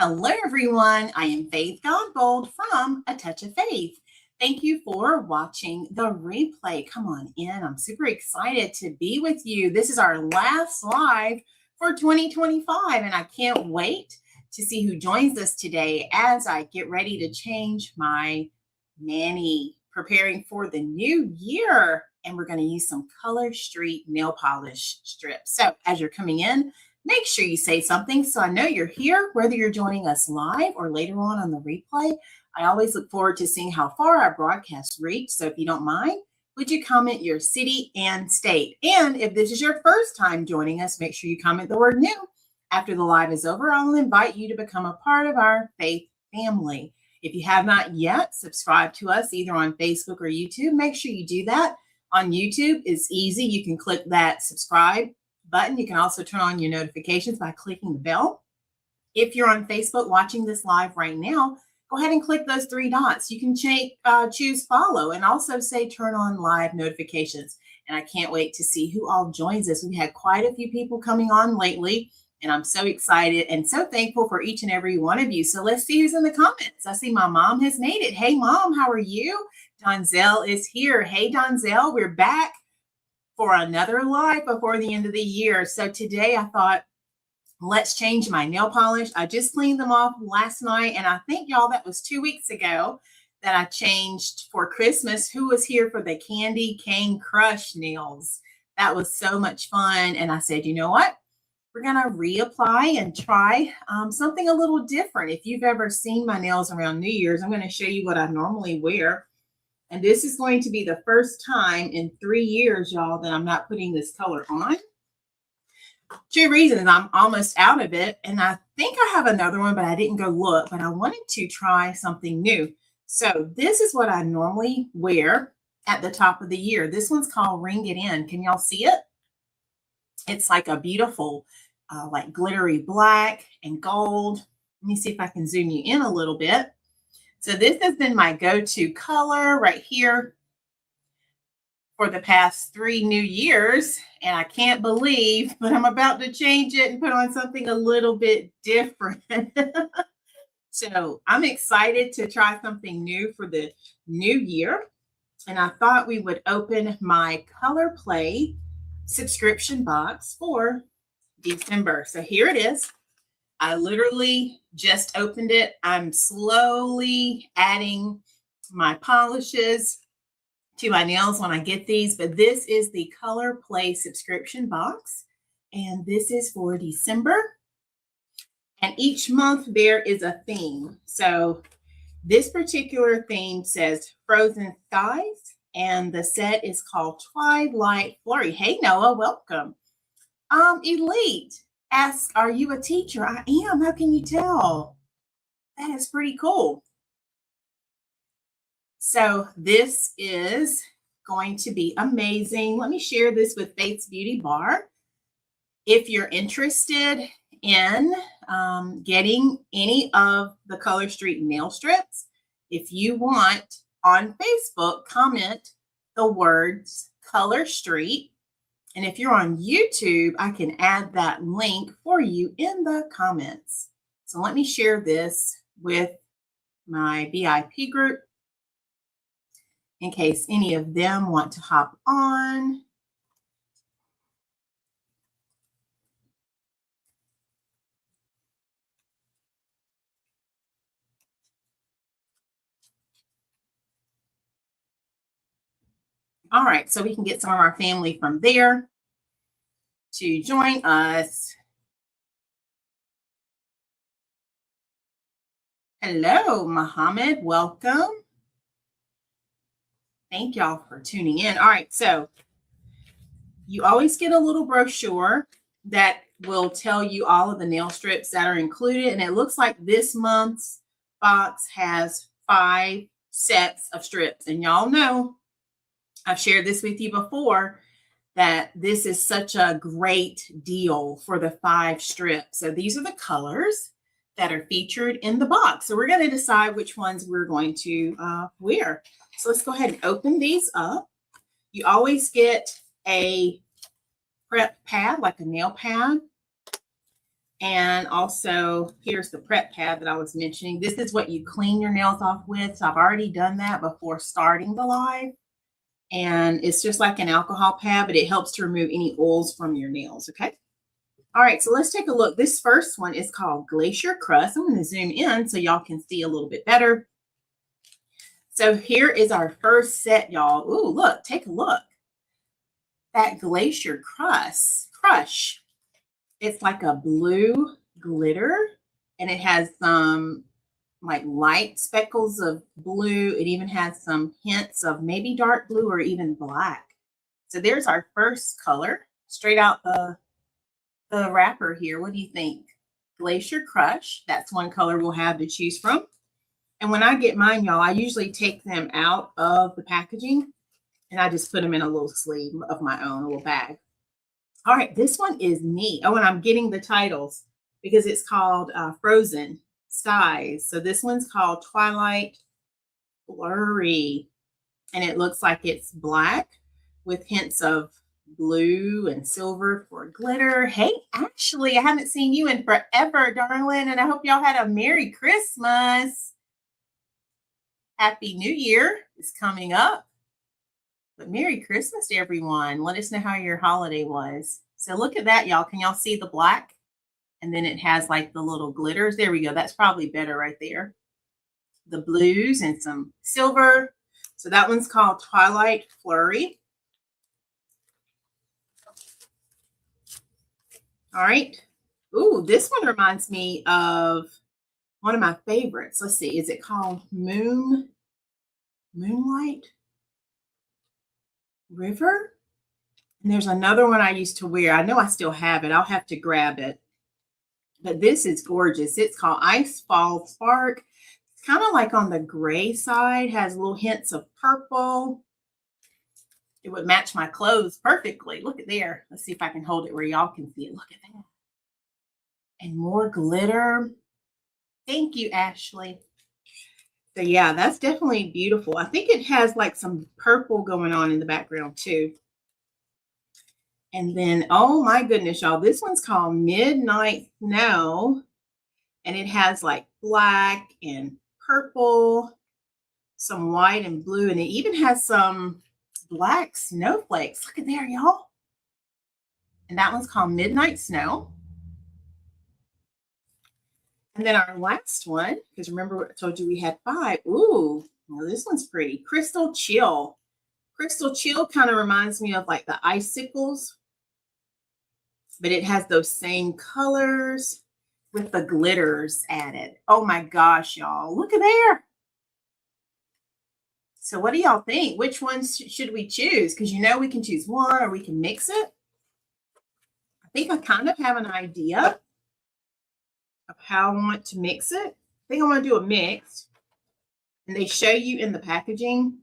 Hello, everyone. I am Faith Godbold from A Touch of Faith. Thank you for watching the replay. Come on in. I'm super excited to be with you. This is our last live for 2025, and I can't wait to see who joins us today as I get ready to change my mani, preparing for the new year. And we're going to use some Color Street nail polish strips. So as you're coming in, make sure you say something so I know you're here, whether you're joining us live or later on the replay. I always look forward to seeing how far our broadcasts reach. So if you don't mind, would you comment your city and state? And if this is your first time joining us, make sure you comment the word new. After the live is over, I'll invite you to become a part of our faith family. If you have not yet subscribed to us either on Facebook or YouTube, make sure you do that. On YouTube, it's easy. You can click that subscribe button. You can also turn on your notifications by clicking the bell. If you're on Facebook watching this live right now, go ahead and click those three dots. You can choose follow and also say turn on live notifications. And I can't wait to see who all joins us. We've had quite a few people coming on lately, and I'm so excited and so thankful for each and every one of you. So let's see who's in the comments. I see my mom has made it. Hey, Mom, how are you? Donzelle is here. Hey, Donzelle, we're back for another live before the end of the year. So today I thought, let's change my nail polish. I just cleaned them off last night, and I think, y'all, that was 2 weeks ago that I changed for Christmas. Who was here for the Candy Cane Crush nails? That was so much fun. And I said, you know what? We're going to reapply and try something a little different. If you've ever seen my nails around New Year's, I'm going to show you what I normally wear. And this is going to be the first time in 3 years, y'all, that I'm not putting this color on. Two reasons. I'm almost out of it. And I think I have another one, but I didn't go look. But I wanted to try something new. So this is what I normally wear at the top of the year. This one's called Ring It In. Can y'all see it? It's like a beautiful, like glittery black and gold. Let me see if I can zoom you in a little bit. So this has been my go-to color right here for the past 3 New Years. And I can't believe, but I'm about to change it and put on something a little bit different. So I'm excited to try something new for the new year. And I thought we would open my Color Play subscription box for December. So here it is. I literally just opened it. I'm slowly adding my polishes to my nails when I get these, but this is the Color Play subscription box, and this is for December. And each month there is a theme. So this particular theme says Frozen Skies, and the set is called Twilight Flurry. Hey, Noah, welcome. Elite asks, are you a teacher? I am. How can you tell? That is pretty cool. So this is going to be amazing. Let me share this with Faith's Beauty Bar. If you're interested in getting any of the Color Street nail strips, if you want, on Facebook, comment the words Color Street. And if you're on YouTube, I can add that link for you in the comments. So let me share this with my VIP group in case any of them want to hop on. All right, so we can get some of our family from there to join us. Hello, Muhammad. Welcome. Thank y'all for tuning in. All right, so you always get a little brochure that will tell you all of the nail strips that are included. And it looks like this month's box has 5 sets of strips. And y'all know, I've shared this with you before, that this is such a great deal for the 5 strips. So these are the colors that are featured in the box. So we're going to decide which ones we're going to wear. So let's go ahead and open these up. You always get a prep pad, like a nail pad. And also, here's the prep pad that I was mentioning. This is what you clean your nails off with. So I've already done that before starting the live. And it's just like an alcohol pad, but it helps to remove any oils from your nails, okay? All right, so let's take a look. This first one is called Glacier Crust. I'm going to zoom in so y'all can see a little bit better. So here is our first set, y'all. Ooh, look, take a look. That Glacier Crush. It's like a blue glitter, and it has some like light speckles of blue. It even has some hints of maybe dark blue or even black. So there's our first color, straight out the wrapper here. What do you think? Glacier Crush. That's one color we'll have to choose from. And when I get mine, y'all, I usually take them out of the packaging and I just put them in a little sleeve of my own, a little bag. All right, this one is neat. Oh, and I'm getting the titles because it's called Frozen Skies. So this one's called Twilight Flurry. And it looks like it's black with hints of blue and silver for glitter. Hey, Ashley, I haven't seen you in forever, darling. And I hope y'all had a Merry Christmas. Happy New Year is coming up. But Merry Christmas to everyone. Let us know how your holiday was. So look at that, y'all. Can y'all see the black? And then it has like the little glitters. There we go. That's probably better right there. The blues and some silver. So that one's called Twilight Flurry. All right. Ooh, this one reminds me of one of my favorites. Let's see. Is it called Moonlight River? And there's another one I used to wear. I know I still have it. I'll have to grab it. But this is gorgeous. It's called Ice Fall Spark. It's kind of like on the gray side. Has little hints of purple. It would match my clothes perfectly. Look at there. Let's see if I can hold it where y'all can see it. Look at that. And more glitter. Thank you, Ashley. So yeah, that's definitely beautiful. I think it has like some purple going on in the background too. And then, oh my goodness, y'all, this one's called Midnight Snow. And it has like black and purple, some white and blue, and it even has some black snowflakes. Look at there, y'all. And that one's called Midnight Snow. And then our last one, because remember I told you we had 5. Ooh, well, this one's pretty. Crystal Chill. Crystal Chill kind of reminds me of like the icicles, but it has those same colors with the glitters added. Oh my gosh, y'all. Look at there. So what do y'all think? Which ones should we choose? Because you know we can choose one or we can mix it. I think I kind of have an idea of how I want to mix it. I think I want to do a mix. And they show you in the packaging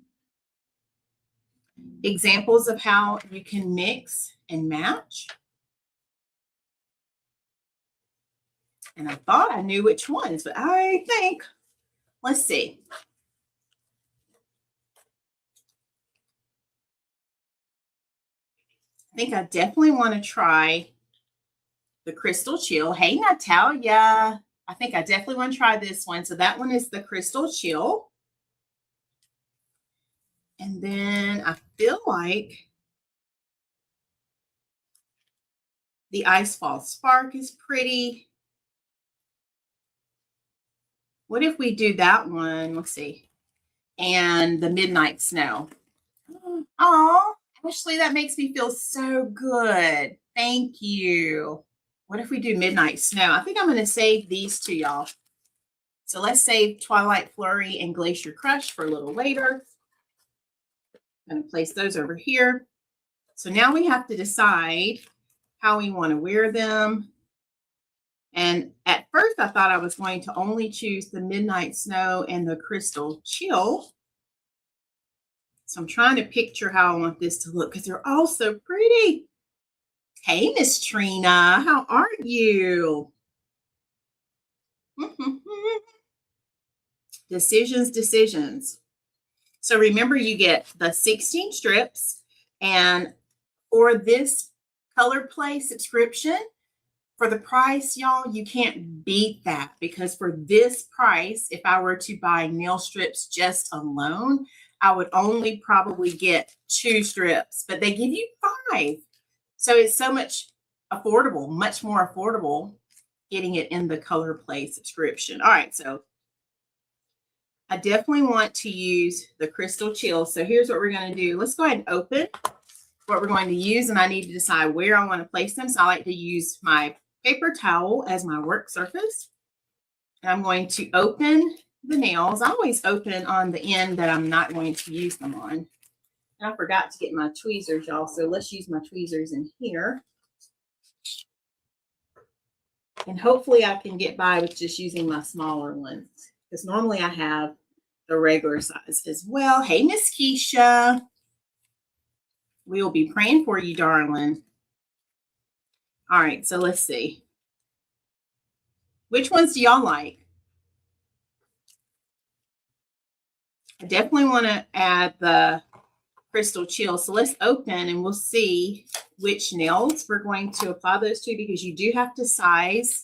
examples of how you can mix and match. And I thought I knew which ones, but I think, let's see. I think I definitely want to try the Crystal Chill. Hey, Natalia. I think I definitely want to try this one. So that one is the Crystal Chill. And then I feel like the Ice Fall Spark is pretty. What if we do that one? Let's see. And the Midnight Snow. Oh, Ashley, that makes me feel so good. Thank you. What if we do Midnight Snow? I think I'm going to save these two, y'all. So let's save Twilight Flurry and Glacier Crush for a little later. I'm going to place those over here. So now we have to decide how we want to wear them. And at first I thought I was going to only choose the Midnight Snow and the Crystal Chill. So I'm trying to picture how I want this to look because they're all so pretty. Hey, Miss Trina, how are you? Decisions. So remember, you get the 16 strips, and for this Color Play subscription, For the price, y'all, you can't beat that, because for this price, if I were to buy nail strips just alone, I would only probably get 2 strips, but they give you 5. So it's so much affordable, much more affordable getting it in the Color Play subscription. All right, so I definitely want to use the Crystal Chill. So here's what we're going to do. Let's go ahead and open what we're going to use, and I need to decide where I want to place them. So I like to use my paper towel as my work surface. And I'm going to open the nails. I always open on the end that I'm not going to use them on. And I forgot to get my tweezers, y'all. So let's use my tweezers in here. And hopefully I can get by with just using my smaller ones, because normally I have the regular size as well. Hey, Miss Keisha. We'll be praying for you, darling. All right, so let's see. Which ones do y'all like? I definitely want to add the Crystal Chill. So let's open and we'll see which nails we're going to apply those to, because you do have to size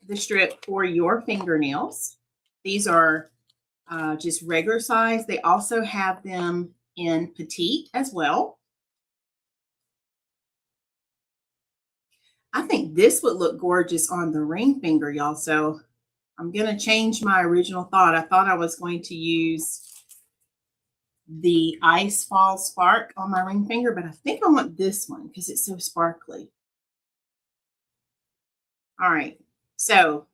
the strip for your fingernails. These are just regular size. They also have them in petite as well. I think this would look gorgeous on the ring finger, y'all. So I'm going to change my original thought. I thought I was going to use the Ice Fall Spark on my ring finger, but I think I want this one because it's so sparkly. All right. So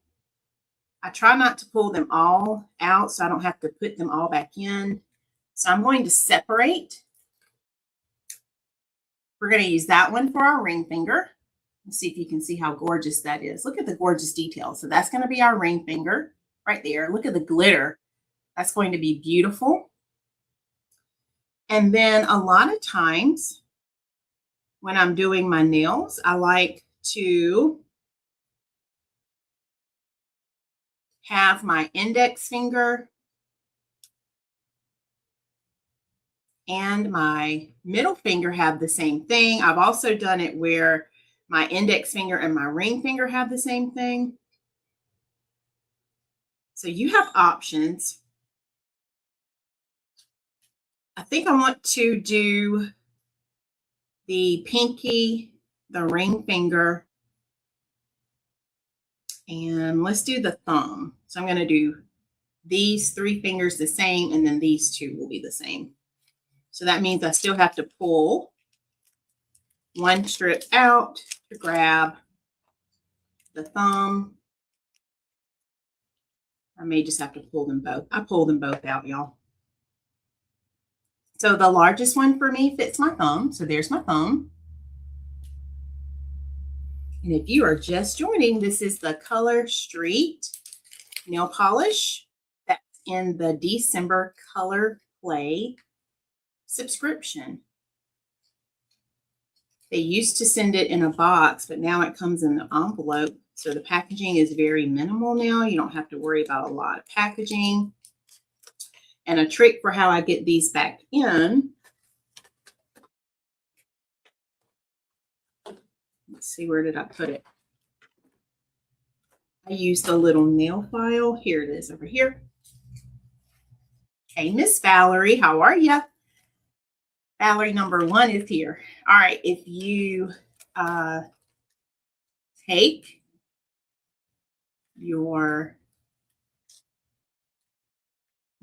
I try not to pull them all out so I don't have to put them all back in. So I'm going to separate. We're going to use that one for our ring finger. Let's see if you can see how gorgeous that is. Look at the gorgeous details. So that's going to be our ring finger right there. Look at the glitter. That's going to be beautiful. And then a lot of times when I'm doing my nails, I like to have my index finger and my middle finger have the same thing. I've also done it where my index finger and my ring finger have the same thing. So you have options. I think I want to do the pinky, the ring finger, and let's do the thumb. So I'm going to do these 3 fingers the same, and then these 2 will be the same. So that means I still have to pull 1 strip out to grab the thumb. I may just have to pull them both. I pulled them both out, y'all. So the largest one for me fits my thumb. So there's my thumb. And if you are just joining, this is the Color Street nail polish that's in the December Color Play subscription. They used to send it in a box, but now it comes in an envelope. So the packaging is very minimal now. You don't have to worry about a lot of packaging. And a trick for how I get these back in. Let's see, where did I put it? I used a little nail file. Here it is over here. Hey, Miss Valerie, how are you? Valerie number 1 is here. All right, if you take your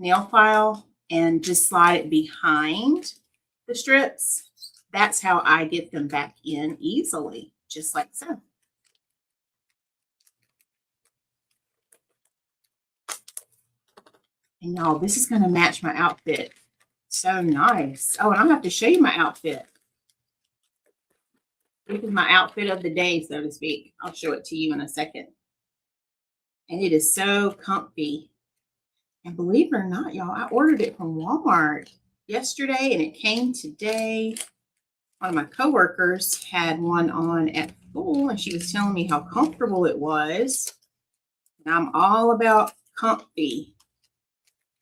nail file and just slide it behind the strips, that's how I get them back in easily, just like so. And y'all, this is going to match my outfit. So nice. Oh, and I'll have to show you my outfit. This is my outfit of the day, so to speak. I'll show it to you in a second. And it is so comfy. And believe it or not, y'all, I ordered it from Walmart yesterday and it came today. One of my coworkers had one on at school and she was telling me how comfortable it was. And I'm all about comfy,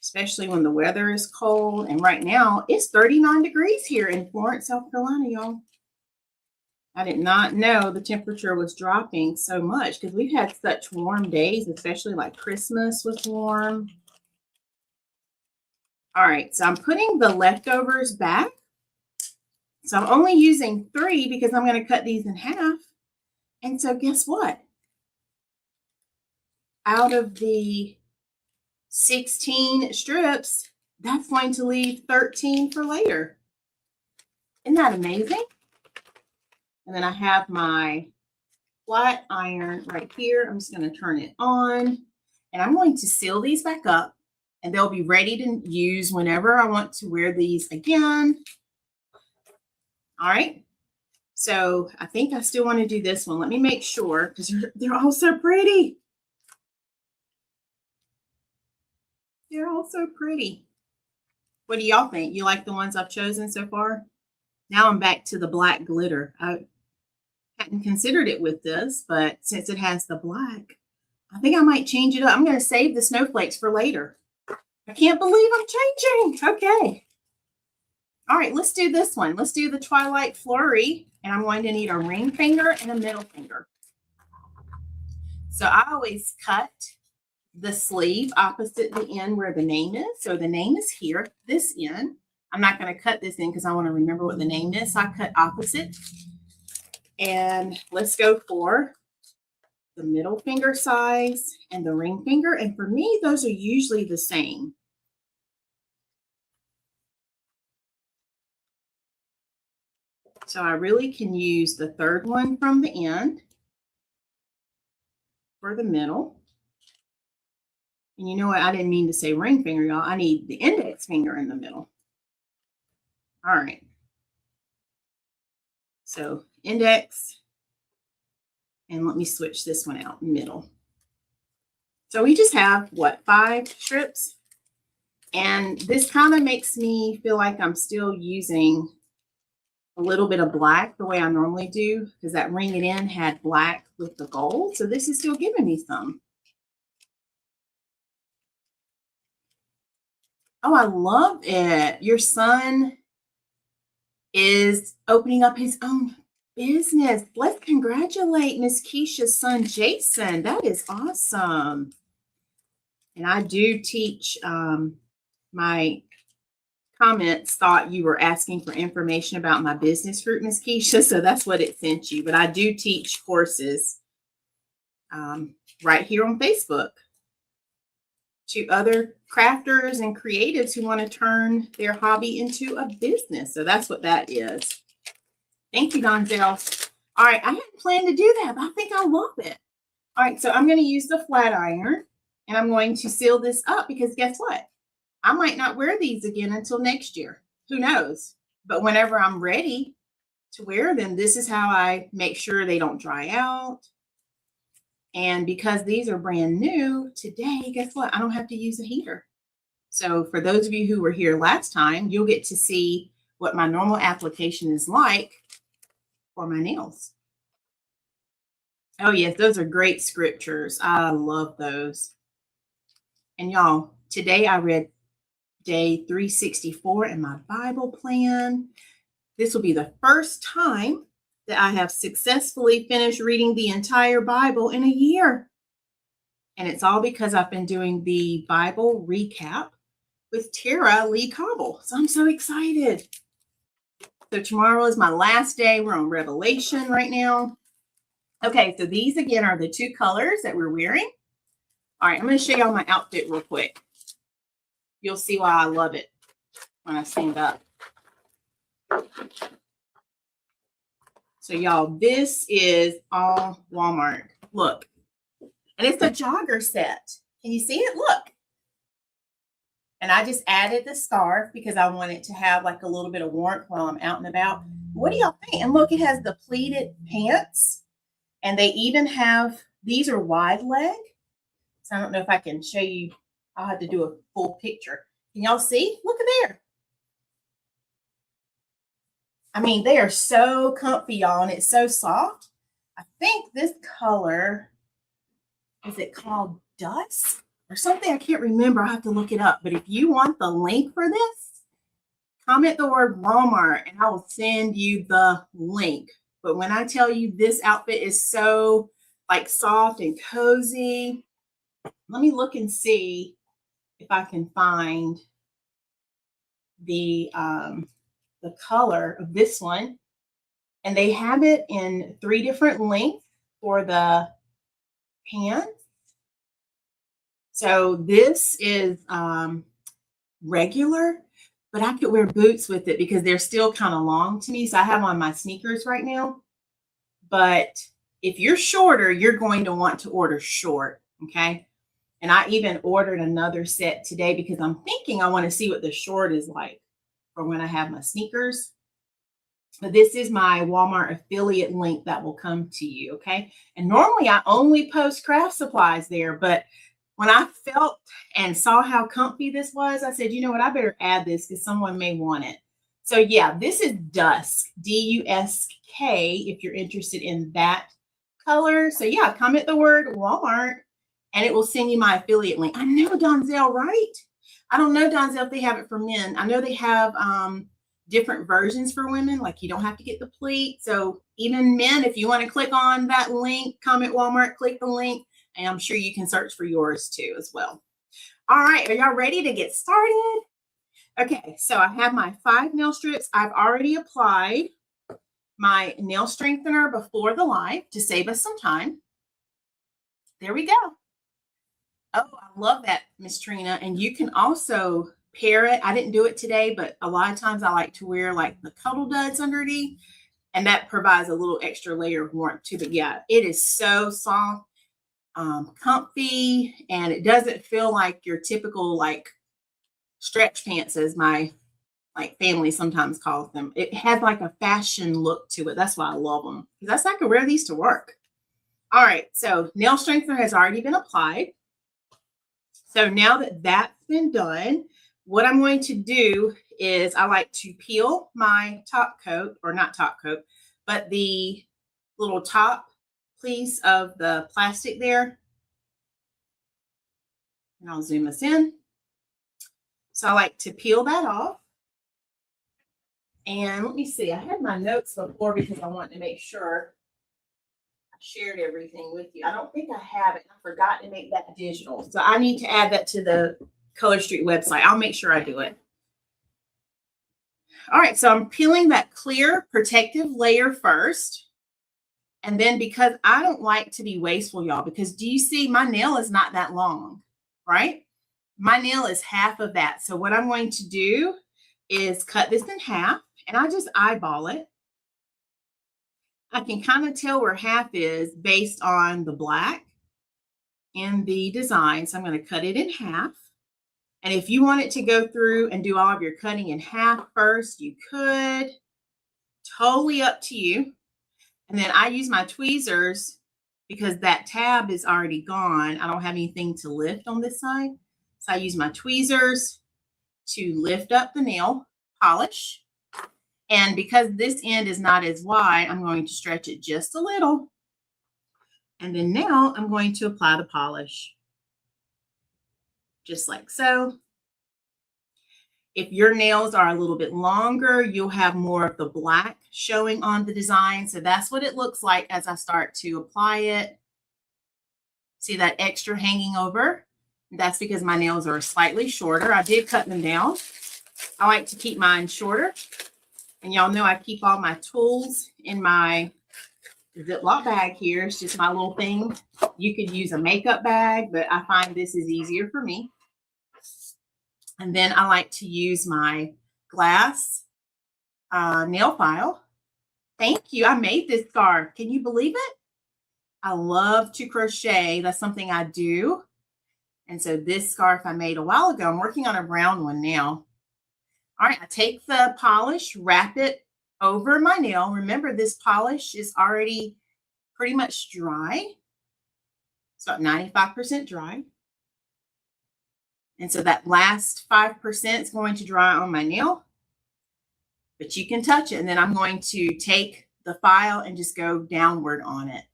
especially when the weather is cold. And right now it's 39 degrees here in Florence, South Carolina, y'all. I did not know the temperature was dropping so much because we've had such warm days, especially like Christmas was warm. All right, so I'm putting the leftovers back. So I'm only using 3 because I'm going to cut these in half. And so guess what? Out of the 16 strips, that's going to leave 13 for later. Isn't that amazing? And then I have my flat iron right here. I'm just going to turn it on. And I'm going to seal these back up. And they'll be ready to use whenever I want to wear these again. All right. So I think I still want to do this one. Let me make sure because they're all so pretty. They're all so pretty. What do y'all think? You like the ones I've chosen so far? Now I'm back to the black glitter. I hadn't considered it with this, but since it has the black, I think I might change it up. I'm going to save the snowflakes for later. I can't believe I'm changing. Okay. All right, let's do this one. Let's do the Twilight Flurry. And I'm going to need a ring finger and a middle finger. So I always cut the sleeve opposite the end where the name is. So the name is here, this end. I'm not going to cut this in because I want to remember what the name is. So I cut opposite. And let's go for the middle finger size and the ring finger. And for me, those are usually the same. So I really can use the third one from the end for the middle. And you know what? I didn't mean to say ring finger, y'all. I need the index finger in the middle. All right. So index. And let me switch this one out, middle. So we just have, what, 5 strips? And this kind of makes me feel like I'm still using a little bit of black the way I normally do, because that ring it in had black with the gold. So this is still giving me some. Oh, I love it. Your son is opening up his own business. Let's congratulate Miss Keisha's son, Jason. That is awesome. And I do teach, my comments thought you were asking for information about my business group, Miss Keisha. So that's what it sent you. But I do teach courses right here on Facebook to other crafters and creatives who want to turn their hobby into a business. So that's what that is. Thank you, Donzel. All right, I hadn't planned to do that, but I think I love it. All right, so I'm going to use the flat iron, and I'm going to seal this up because guess what? I might not wear these again until next year. Who knows? But whenever I'm ready to wear them, this is how I make sure they don't dry out. And because these are brand new today, guess what? I don't have to use a heater. So for those of you who were here last time, you'll get to see what my normal application is like for my nails. Oh, yes, those are great scriptures. I love those. And y'all, today I read day 364 in my Bible plan. This will be the first time that I have successfully finished reading the entire Bible in a year. And it's all because I've been doing the Bible recap with Tara Lee Cobble. So I'm so excited. So tomorrow is my last day. We're on Revelation right now. Okay, so these again are the 2 colors that we're wearing. All right, I'm going to show y'all my outfit real quick. You'll see why I love it when I stand up. So y'all, this is all Walmart. Look. And it's a jogger set. Can you see it? Look. And I just added the scarf because I want it to have like a little bit of warmth while I'm out and about. What do y'all think? And look, it has the pleated pants. And they even have, these are wide leg. So I don't know if I can show you. I'll have to do a full picture. Can y'all see? Look at there. I mean, they are so comfy, y'all, and it's so soft. I think this color, is it called Dust or something? I can't remember. I have to look it up. But if you want the link for this, comment the word Walmart, and I will send you the link But when I tell you this outfit is so like soft and cozy, let me look and see if I can find the color of this one. And they have it in 3 different lengths for the pants. So this is regular, but I could wear boots with it because they're still kind of long to me. So I have on my sneakers right now. But if you're shorter, you're going to want to order short, okay? And I even ordered another set today because I'm thinking I want to see what the short is like for when I have my sneakers. But this is my Walmart affiliate link that will come to you, okay? And normally I only post craft supplies there, but when I felt and saw how comfy this was, I said, you know what, I better add this because someone may want it. So yeah, this is Dusk, D-U-S-K, if you're interested in that color. So yeah, comment the word Walmart and it will send you my affiliate link. I know Donzell, right? I don't know, Donzell, if they have it for men. I know they have different versions for women, like you don't have to get the pleat. So even men, if you want to click on that link, comment Walmart, click the link, and I'm sure you can search for yours too as well. All right, are y'all ready to get started? Okay, so I have my 5 nail strips. I've already applied my nail strengthener before the live to save us some time. There we go. Oh, I love that, Miss Trina. And you can also pair it. I didn't do it today, but a lot of times I like to wear like the cuddle duds underneath, and that provides a little extra layer of warmth too. But yeah, it is so soft, comfy, and it doesn't feel like your typical like stretch pants, as my like family sometimes calls them. It has like a fashion look to it. That's why I love them, because I could wear these to work. All right, so nail strengthener has already been applied. So now that that's been done, what I'm going to do is I like to peel my top coat, or not top coat, but the little top piece of the plastic there. And I'll zoom us in. So I like to peel that off. And let me see, I had my notes before because I wanted to make sure I shared everything with you. I don't think I have it. I forgot to make that digital. So I need to add that to the Color Street website. I'll make sure I do it. All right, so I'm peeling that clear protective layer first. And then because I don't like to be wasteful, y'all, because do you see my nail is not that long, right? My nail is half of that. So what I'm going to do is cut this in half, and I just eyeball it. I can kind of tell where half is based on the black in the design. So I'm going to cut it in half. And if you wanted to go through and do all of your cutting in half first, you could. Totally up to you. And then I use my tweezers because that tab is already gone. I don't have anything to lift on this side. So I use my tweezers to lift up the nail polish. And because this end is not as wide, I'm going to stretch it just a little. And then now I'm going to apply the polish. Just like so. If your nails are a little bit longer, you'll have more of the black showing on the design. So that's what it looks like as I start to apply it. See that extra hanging over? That's because my nails are slightly shorter. I did cut them down. I like to keep mine shorter. And y'all know I keep all my tools in my Ziploc bag here. It's just my little thing. You could use a makeup bag, but I find this is easier for me. And then I like to use my glass nail file. Thank you. I made this scarf. Can you believe it? I love to crochet. That's something I do. And so this scarf I made a while ago. I'm working on a brown one now. All right, I take the polish, wrap it over my nail. Remember, this polish is already pretty much dry. It's about 95% dry. And so that last 5% is going to dry on my nail. But you can touch it. And then I'm going to take the file and just go downward on it.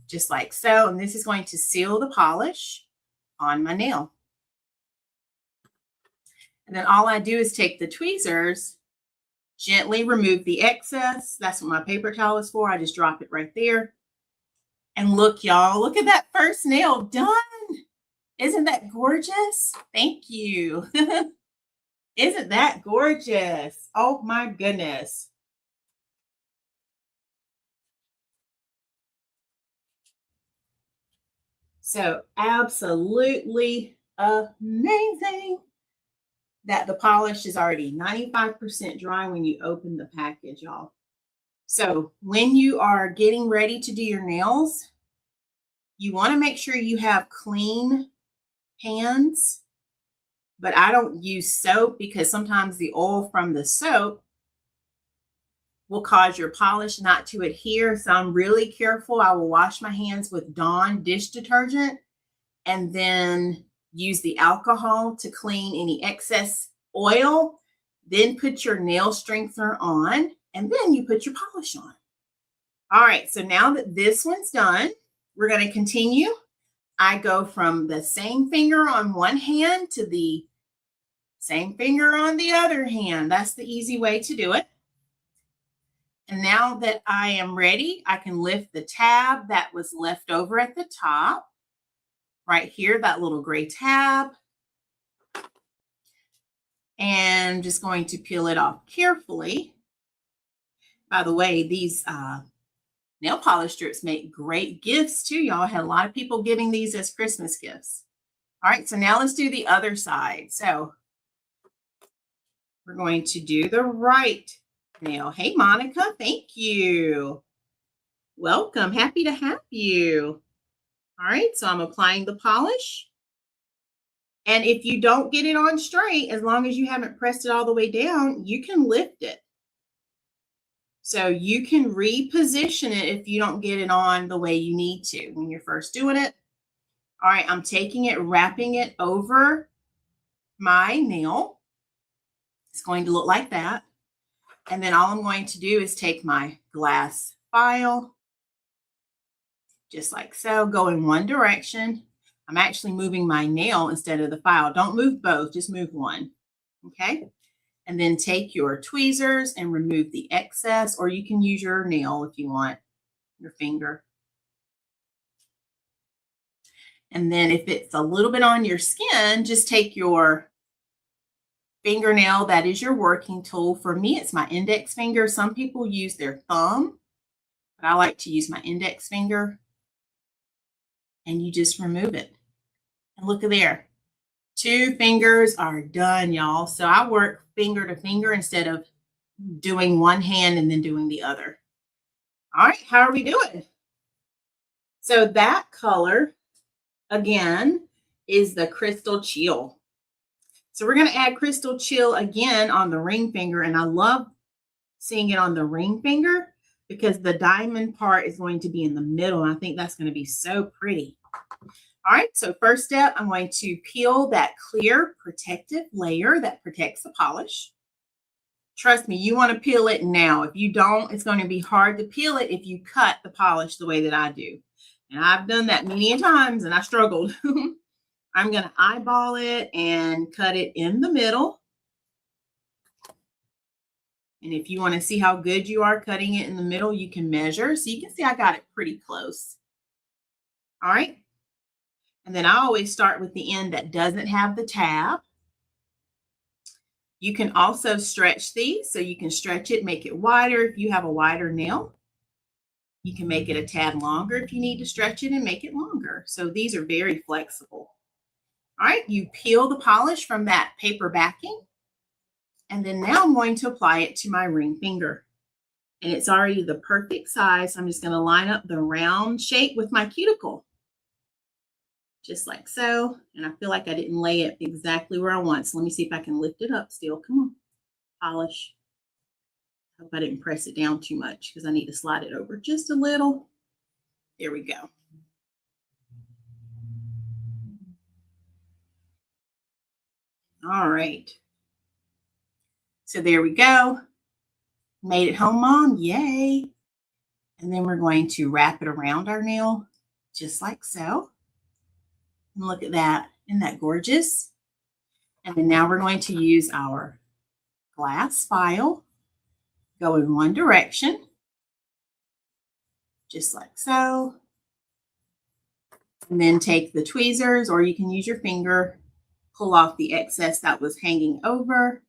Just like so. And this is going to seal the polish on my nail. And then all I do is take the tweezers Gently remove the excess. That's what my paper towel is for. I just drop it right there. And look, y'all, look at that first nail done. Isn't that gorgeous? Thank you. Isn't that gorgeous? Oh my goodness. So absolutely amazing that the polish is already 95% dry when you open the package, y'all. So when you are getting ready to do your nails, you want to make sure you have clean hands, but I don't use soap because sometimes the oil from the soap will cause your polish not to adhere. So I'm really careful. I will wash my hands with Dawn dish detergent and then use the alcohol to clean any excess oil. Then put your nail strengthener on, and then you put your polish on. All right, so now that this one's done, we're going to continue. I go from the same finger on one hand to the same finger on the other hand. That's the easy way to do it. And now that I am ready, I can lift the tab that was left over at the top. Right here, that little gray tab. And I'm just going to peel it off carefully. By the way, these nail polish strips make great gifts too, y'all. I had a lot of people giving these as Christmas gifts. All right, so now let's do the other side. So we're going to do the right nail. Hey, Monica, thank you. Welcome, happy to have you. All right, so I'm applying the polish. And if you don't get it on straight, as long as you haven't pressed it all the way down, you can lift it. So you can reposition it if you don't get it on the way you need to when you're first doing it. All right, I'm taking it, wrapping it over my nail. It's going to look like that. And then all I'm going to do is take my glass file, just like so, go in one direction. I'm actually moving my nail instead of the file. Don't move both, just move one, okay? And then take your tweezers and remove the excess, or you can use your nail if you want, your finger. And then if it's a little bit on your skin, just take your fingernail, that is your working tool. For me, it's my index finger. Some people use their thumb, but I like to use my index finger. And you just remove it. And look at there. 2 fingers are done, y'all. So I work finger to finger instead of doing one hand and then doing the other. All right, how are we doing? So that color, again, is the Crystal Chill. So we're going to add Crystal Chill again on the ring finger. And I love seeing it on the ring finger because the diamond part is going to be in the middle. And I think that's going to be so pretty. All right, so first step, I'm going to peel that clear protective layer that protects the polish. Trust me, you want to peel it now. If you don't, it's going to be hard to peel it if you cut the polish the way that I do. And I've done that many times and I struggled. I'm going to eyeball it and cut it in the middle. And if you want to see how good you are cutting it in the middle, you can measure. So you can see I got it pretty close. All right. And then I always start with the end that doesn't have the tab. You can also stretch these. So you can stretch it, make it wider if you have a wider nail. You can make it a tad longer if you need to stretch it and make it longer. So these are very flexible. All right, you peel the polish from that paper backing. And then now I'm going to apply it to my ring finger. And it's already the perfect size. I'm just going to line up the round shape with my cuticle. Just like so. And I feel like I didn't lay it exactly where I want. So let me see if I can lift it up still. Come on, polish. I hope I didn't press it down too much because I need to slide it over just a little. There we go. All right. So there we go. Made it home, Mom. Yay. And then we're going to wrap it around our nail just like so. And look at that. Isn't that gorgeous? And then now we're going to use our glass file. go in one direction, just like so. And then take the tweezers, or you can use your finger, pull off the excess that was hanging over.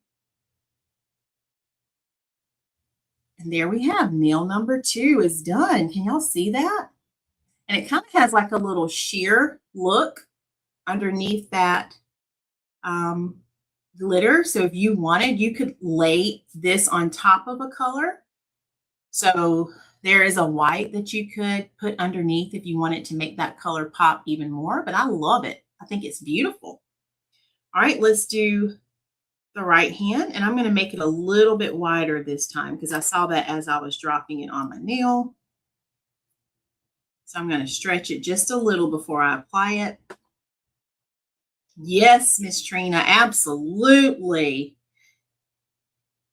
And there we have nail number 2 is done. Can y'all see that? And it kind of has like a little sheer look underneath that glitter. So if you wanted, you could lay this on top of a color. So there is a white that you could put underneath if you wanted to make that color pop even more, but I love it. I think it's beautiful. All right, let's do the right hand, and I'm going to make it a little bit wider this time because I saw that as I was dropping it on my nail. So I'm going to stretch it just a little before I apply it. Yes, Miss Trina, absolutely.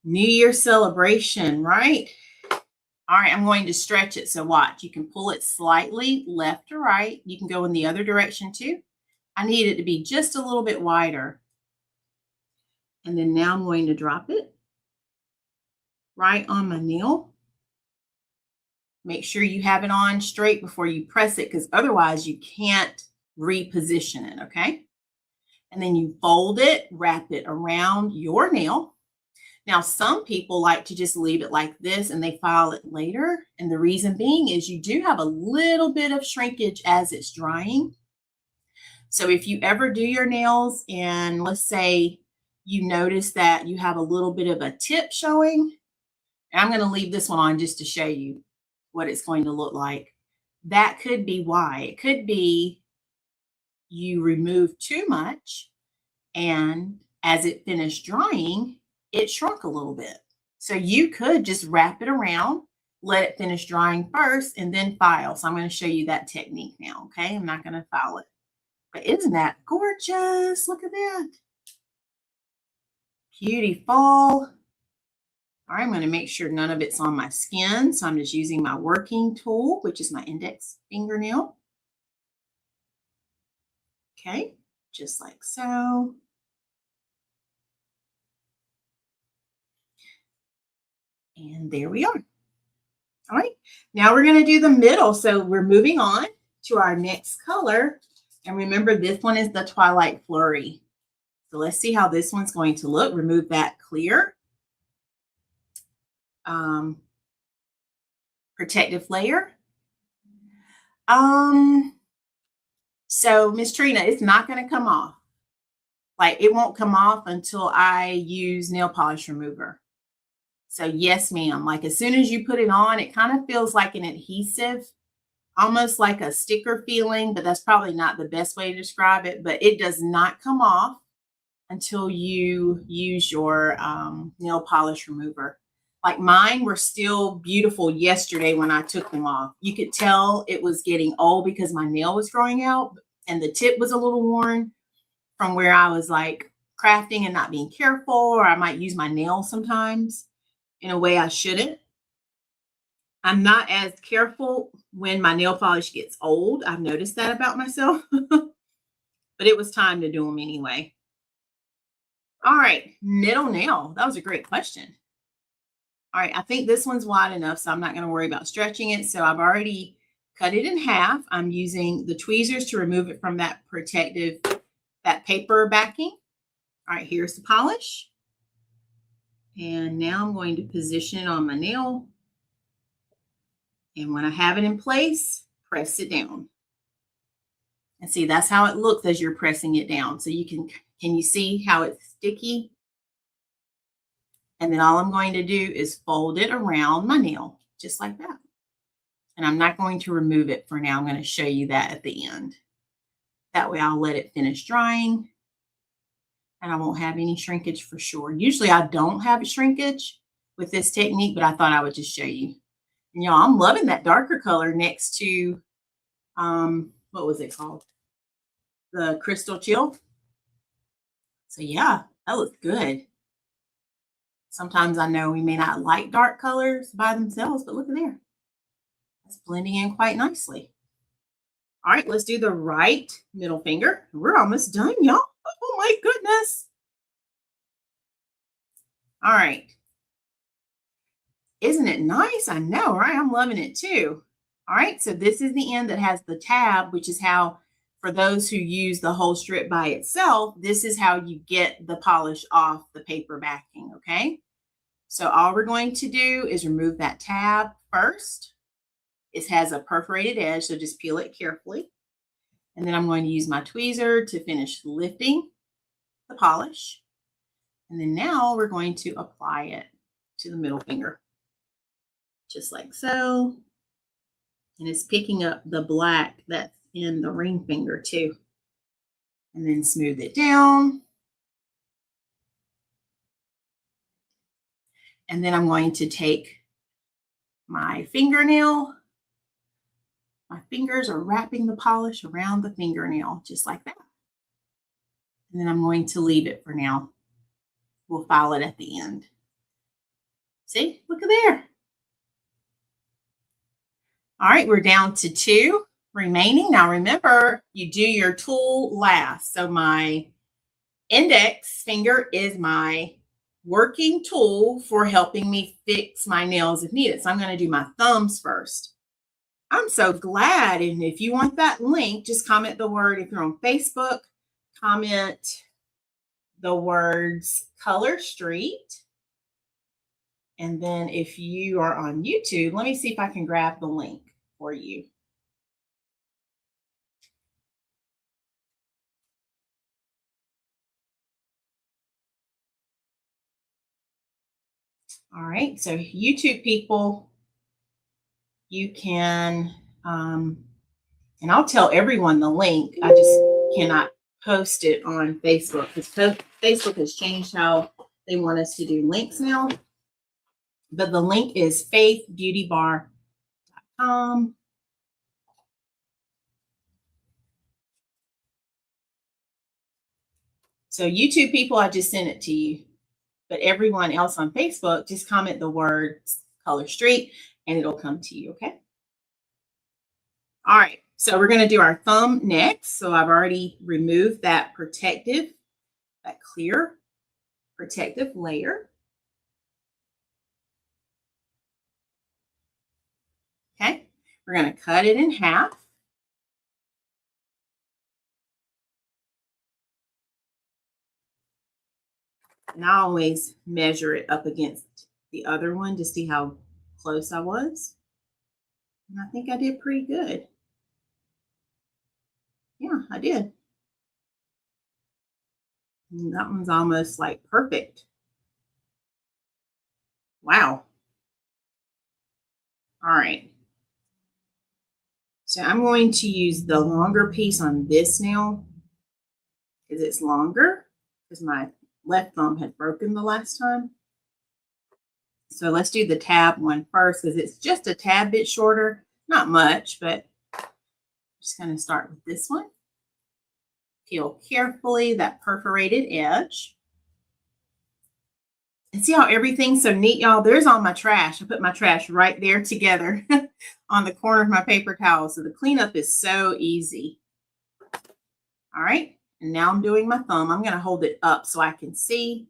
New Year celebration, right? All right, I'm going to stretch it. So watch, you can pull it slightly left or right. You can go in the other direction too. I need it to be just a little bit wider. And then now I'm going to drop it right on my nail. Make sure you have it on straight before you press it, because otherwise you can't reposition it, okay? And then you fold it, wrap it around your nail. Now, some people like to just leave it like this and they file it later. And the reason being is you do have a little bit of shrinkage as it's drying. So if you ever do your nails and let's say you notice that you have a little bit of a tip showing, and I'm going to leave this one on just to show you what it's going to look like. That could be why. It could be you remove too much, and as it finished drying, it shrunk a little bit. So you could just wrap it around, let it finish drying first, and then file. So I'm going to show you that technique now, okay? I'm not going to file it. But isn't that gorgeous? Look at that. Beautiful. All right, I'm going to make sure none of it's on my skin. So I'm just using my working tool, which is my index fingernail. Okay, just like so. And there we are. All right, now we're going to do the middle. So we're moving on to our next color. And remember, this one is the Twilight Flurry. So let's see how this one's going to look. Remove that clear protective layer. So Miss Trina, it's not going to come off. Like it won't come off until I use nail polish remover. So yes, ma'am. Like as soon as you put it on, it kind of feels like an adhesive, almost like a sticker feeling, but that's probably not the best way to describe it. But it does not come off until you use your nail polish remover. Like mine were still beautiful yesterday when I took them off. You could tell it was getting old because my nail was growing out and the tip was a little worn from where I was like crafting and not being careful, or I might use my nails sometimes in a way I shouldn't. I'm not as careful when my nail polish gets old. I've noticed that about myself, but it was time to do them anyway. All right, middle nail. That was a great question. All right, I think this one's wide enough, so I'm not going to worry about stretching it. So I've already cut it in half. I'm using the tweezers to remove it from that protective, that paper backing. All right, here's the polish. And now I'm going to position it on my nail. And when I have it in place, press it down. And see, that's how it looks as you're pressing it down. So you can you see how it's sticky? And then all I'm going to do is fold it around my nail, just like that. And I'm not going to remove it for now. I'm going to show you that at the end. That way I'll let it finish drying and I won't have any shrinkage for sure. Usually I don't have a shrinkage with this technique, but I thought I would just show you. And y'all, I'm loving that darker color next to, what was it called? The Crystal Chill. So yeah, that looks good. Sometimes I know we may not like dark colors by themselves, but look at there. It's blending in quite nicely. All right, let's do the right middle finger. We're almost done, y'all. Oh my goodness. All right. Isn't it nice? I know, right? I'm loving it too. All right, so this is the end that has the tab, which is how, for those who use the whole strip by itself, this is how you get the polish off the paper backing, okay? So all we're going to do is remove that tab first. It has a perforated edge, so just peel it carefully. And then I'm going to use my tweezer to finish lifting the polish. And then now we're going to apply it to the middle finger, just like so. And it's picking up the black that's in the ring finger too. And then smooth it down. And then I'm going to take my fingernail. My fingers are wrapping the polish around the fingernail, just like that. And then I'm going to leave it for now. We'll file it at the end. See, look at there. All right, we're down to 2 remaining. Now remember, you do your tool last. So my index finger is my working tool for helping me fix my nails if needed. So I'm going to do my thumbs first. I'm so glad. And if you want that link, just comment the word. If you're on Facebook, comment the words Color Street. And then if you are on YouTube, let me see if I can grab the link for you. All right, so YouTube people, you can, and I'll tell everyone the link. I just cannot post it on Facebook because Facebook has changed how they want us to do links now. But the link is faithbeautybar.com. So YouTube people, I just sent it to you. But everyone else on Facebook, just comment the word Color Street and it'll come to you, okay? All right, so we're going to do our thumb next. So I've already removed that clear protective layer. Okay, we're going to cut it in half. And I always measure it up against the other one to see how close I was. And I think I did pretty good. Yeah, I did. And that one's almost like perfect. Wow. All right. So I'm going to use the longer piece on this nail because it's longer, because my left thumb had broken the last time. So let's do the tab one first because it's just a tad bit shorter. Not much, but I'm just going to start with this one. Peel carefully that perforated edge. And see how everything's so neat, y'all? There's all my trash. I put my trash right there together on the corner of my paper towel. So the cleanup is so easy. All right. And now I'm doing my thumb. I'm going to hold it up so I can see.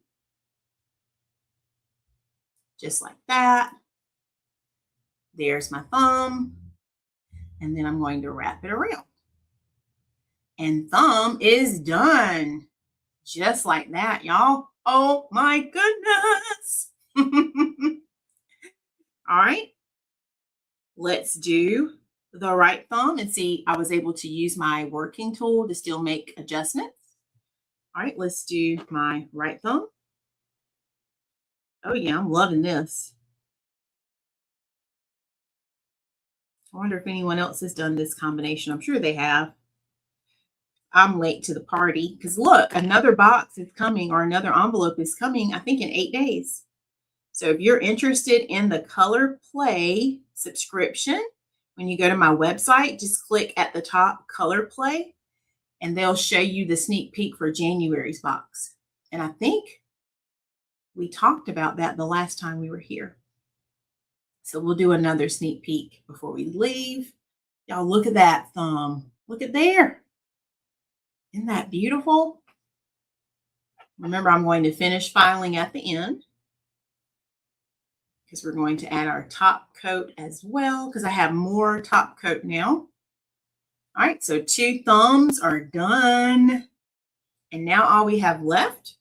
Just like that. There's my thumb. And then I'm going to wrap it around. And thumb is done. Just like that, y'all. Oh my goodness. All right. Let's do the right thumb and see. I was able to use my working tool to still make adjustments. All right, let's do my right thumb. Oh yeah, I'm loving this. I wonder if anyone else has done this combination. I'm sure they have. I'm late to the party because look, another box is coming, or another envelope is coming, I think in 8 days. So if you're interested in the Color Play subscription, when you go to my website, just click at the top Color Play and they'll show you the sneak peek for January's box. And I think we talked about that the last time we were here. So we'll do another sneak peek before we leave. Y'all look at that thumb. Look at there. Isn't that beautiful? Remember, I'm going to finish filing at the end because we're going to add our top coat as well because I have more top coat now. All right, so 2 thumbs are done. And now all we have left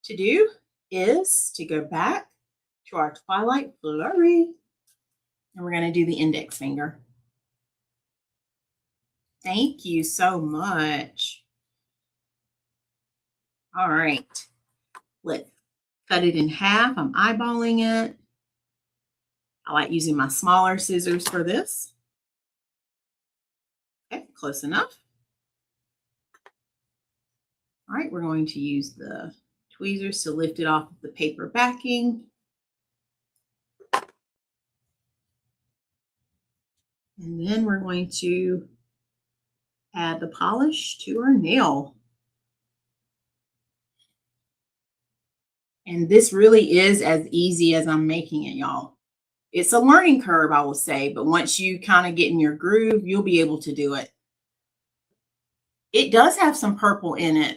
to do is to go back to our Twilight Flurry. And we're going to do the index finger. Thank you so much. All right, let's cut it in half. I'm eyeballing it. I like using my smaller scissors for this. Okay, close enough. All right, we're going to use the tweezers to lift it off of the paper backing. And then we're going to add the polish to our nail. And this really is as easy as I'm making it, y'all. It's a learning curve, I will say, but once you kind of get in your groove, you'll be able to do it. It does have some purple in it.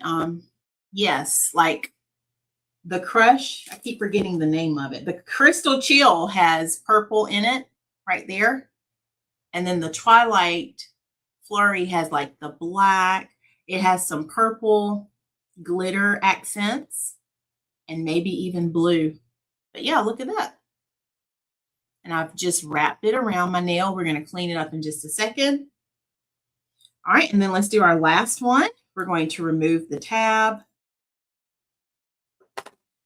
Yes, like the Crush, I keep forgetting the name of it. The Crystal Chill has purple in it right there. And then the Twilight Flurry has like the black. It has some purple glitter accents and maybe even blue. But yeah, look at that. And I've just wrapped it around my nail. We're going to clean it up in just a second. All right, and then let's do our last one. We're going to remove the tab.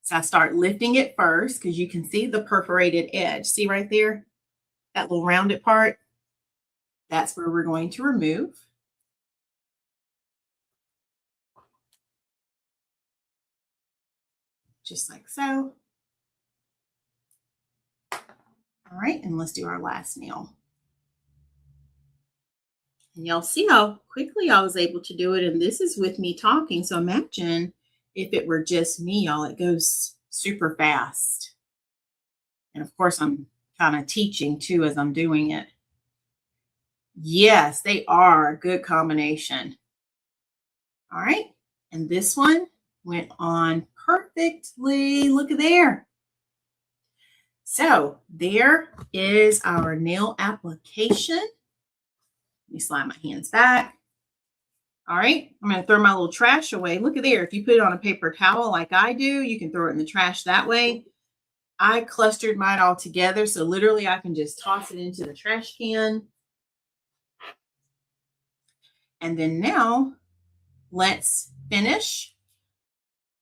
So I start lifting it first because you can see the perforated edge. See right there? That little rounded part? That's where we're going to remove. Just like so. All right, and let's do our last nail. And y'all see how quickly I was able to do it. And this is with me talking. So imagine if it were just me, y'all, it goes super fast. And of course, I'm kind of teaching too as I'm doing it. Yes, they are a good combination. All right. And this one went on perfectly. Look at there. So there is our nail application. Let me slide my hands back. All right, I'm going to throw my little trash away. Look at there. If you put it on a paper towel like I do, you can throw it in the trash that way. I clustered mine all together, so literally I can just toss it into the trash can. And then now let's finish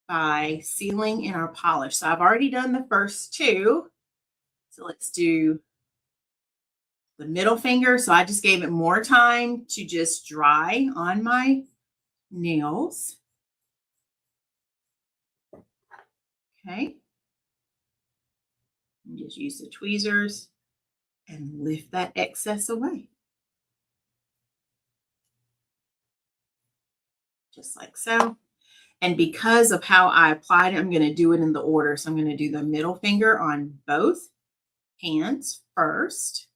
by sealing in our polish. So I've already done the first 2. So let's do the middle finger. So I just gave it more time to just dry on my nails. Okay. And just use the tweezers and lift that excess away. Just like so. And because of how I applied it, I'm going to do it in the order. So I'm going to do the middle finger on both hands first.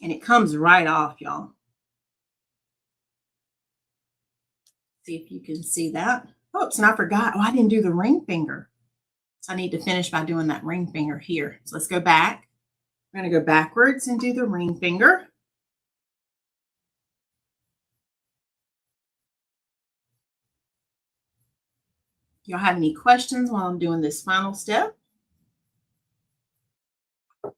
And it comes right off, y'all. See if you can see that. Oops, and I forgot. Oh, I didn't do the ring finger. So I need to finish by doing that ring finger here. So let's go back. We're going to go backwards and do the ring finger. Y'all have any questions while I'm doing this final step? All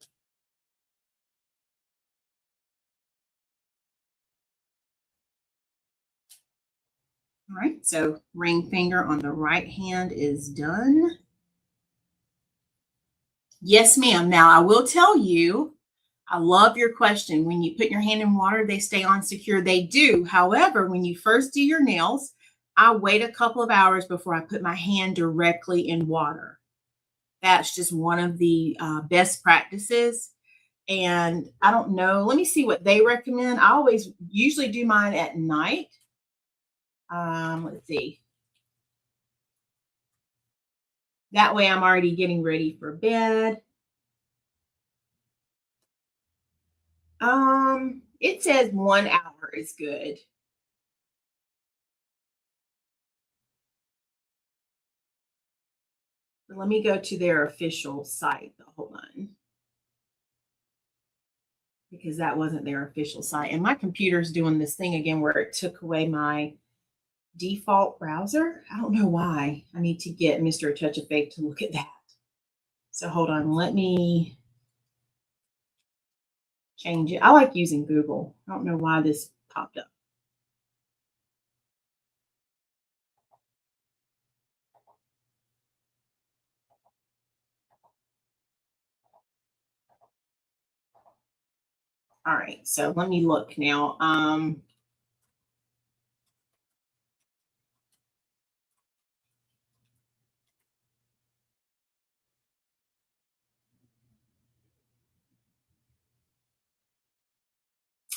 right, so ring finger on the right hand is done. Yes, ma'am. Now, I will tell you, I love your question. When you put your hand in water, they stay on secure. They do. However, when you first do your nails, I wait a couple of hours before I put my hand directly in water. That's just one of the best practices. And I don't know. Let me see what they recommend. I always usually do mine at night. Let's see. That way I'm already getting ready for bed. It says 1 hour is good. But let me go to their official site. Hold on. Because that wasn't their official site. And my computer's doing this thing again where it took away my default browser. I don't know why. I need to get Mr. Touch of Faith to look at that. So hold on. Let me change it. I like using Google. I don't know why this popped up. All right, so let me look now.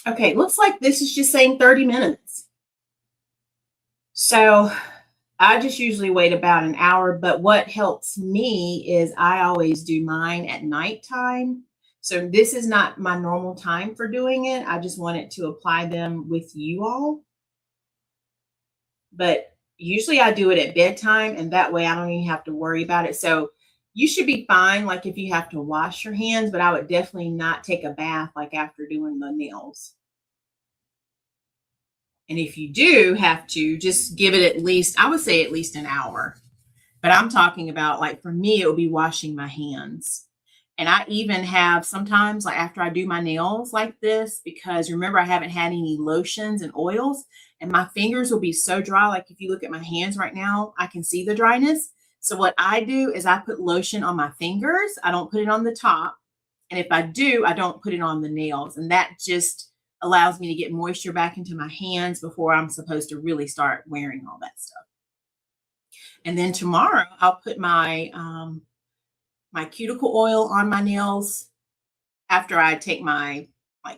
Okay, looks like this is just saying 30 minutes. So I just usually wait about an hour, but what helps me is I always do mine at nighttime. So this is not my normal time for doing it. I just wanted to apply them with you all. But usually I do it at bedtime, and that way I don't even have to worry about it. So you should be fine, like if you have to wash your hands, but I would definitely not take a bath like after doing the nails. And if you do have to, just give it at least, I would say at least an hour. But I'm talking about, like, for me, it would be washing my hands. And I even have sometimes, like after I do my nails like this, because remember, I haven't had any lotions and oils, and my fingers will be so dry. Like if you look at my hands right now, I can see the dryness. So what I do is I put lotion on my fingers. I don't put it on the top. And if I do, I don't put it on the nails. And that just allows me to get moisture back into my hands before I'm supposed to really start wearing all that stuff. And then tomorrow I'll put my my cuticle oil on my nails after I take my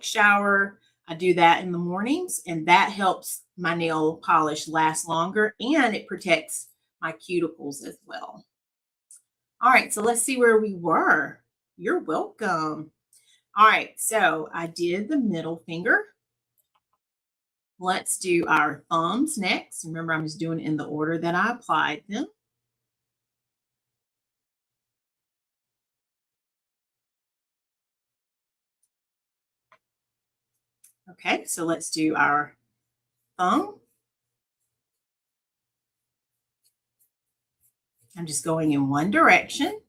shower. I do that in the mornings, and that helps my nail polish last longer, and it protects my cuticles as well. All right, so let's see where we were. You're welcome. All right, so I did the middle finger. Let's do our thumbs next. Remember, I'm just doing it in the order that I applied them. Okay, so let's do our thumb. I'm just going in one direction.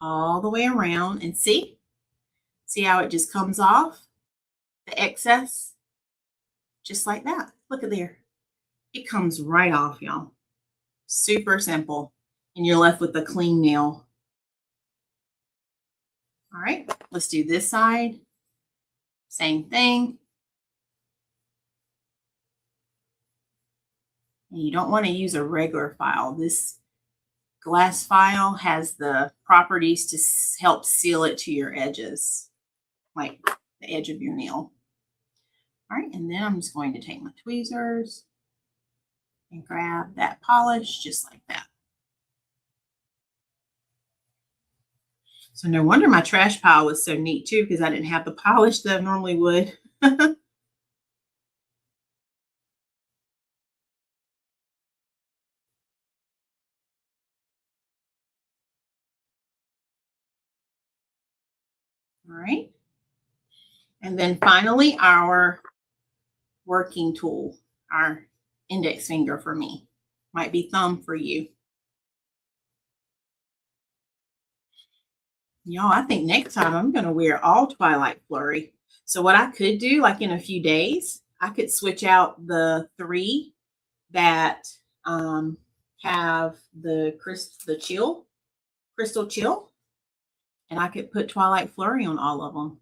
All the way around, and see how it just comes off, the excess, just like that. Look at there. It comes right off, y'all. Super simple. And you're left with a clean nail. All right, let's do this side. Same thing. And you don't want to use a regular file. This glass file has the properties to help seal it to your edges, like the edge of your nail. All right, and then I'm just going to take my tweezers and grab that polish just like that. So no wonder my trash pile was so neat too, because I didn't have the polish that I normally would. All right. And then finally, our working tool, our index finger for me. Might be thumb for you. Y'all, I think next time I'm going to wear all Twilight Flurry. So what I could do, like in a few days, I could switch out the 3 that have the crystal chill, and I could put Twilight Flurry on all of them.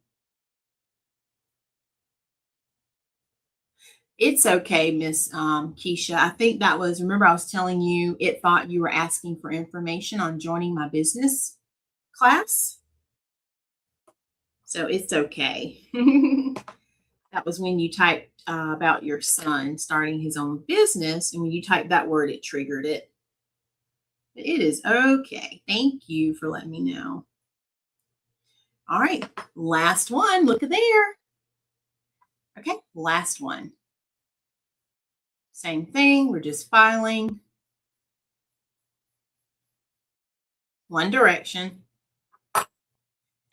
It's okay, Miss Keisha. I think that was, remember I was telling you, it thought you were asking for information on joining my business class. So it's okay. That was when you typed about your son starting his own business. And when you typed that word, it triggered it. It is okay. Thank you for letting me know. All right. Last one. Look at there. Okay. Last one. Same thing. We're just filing. one direction.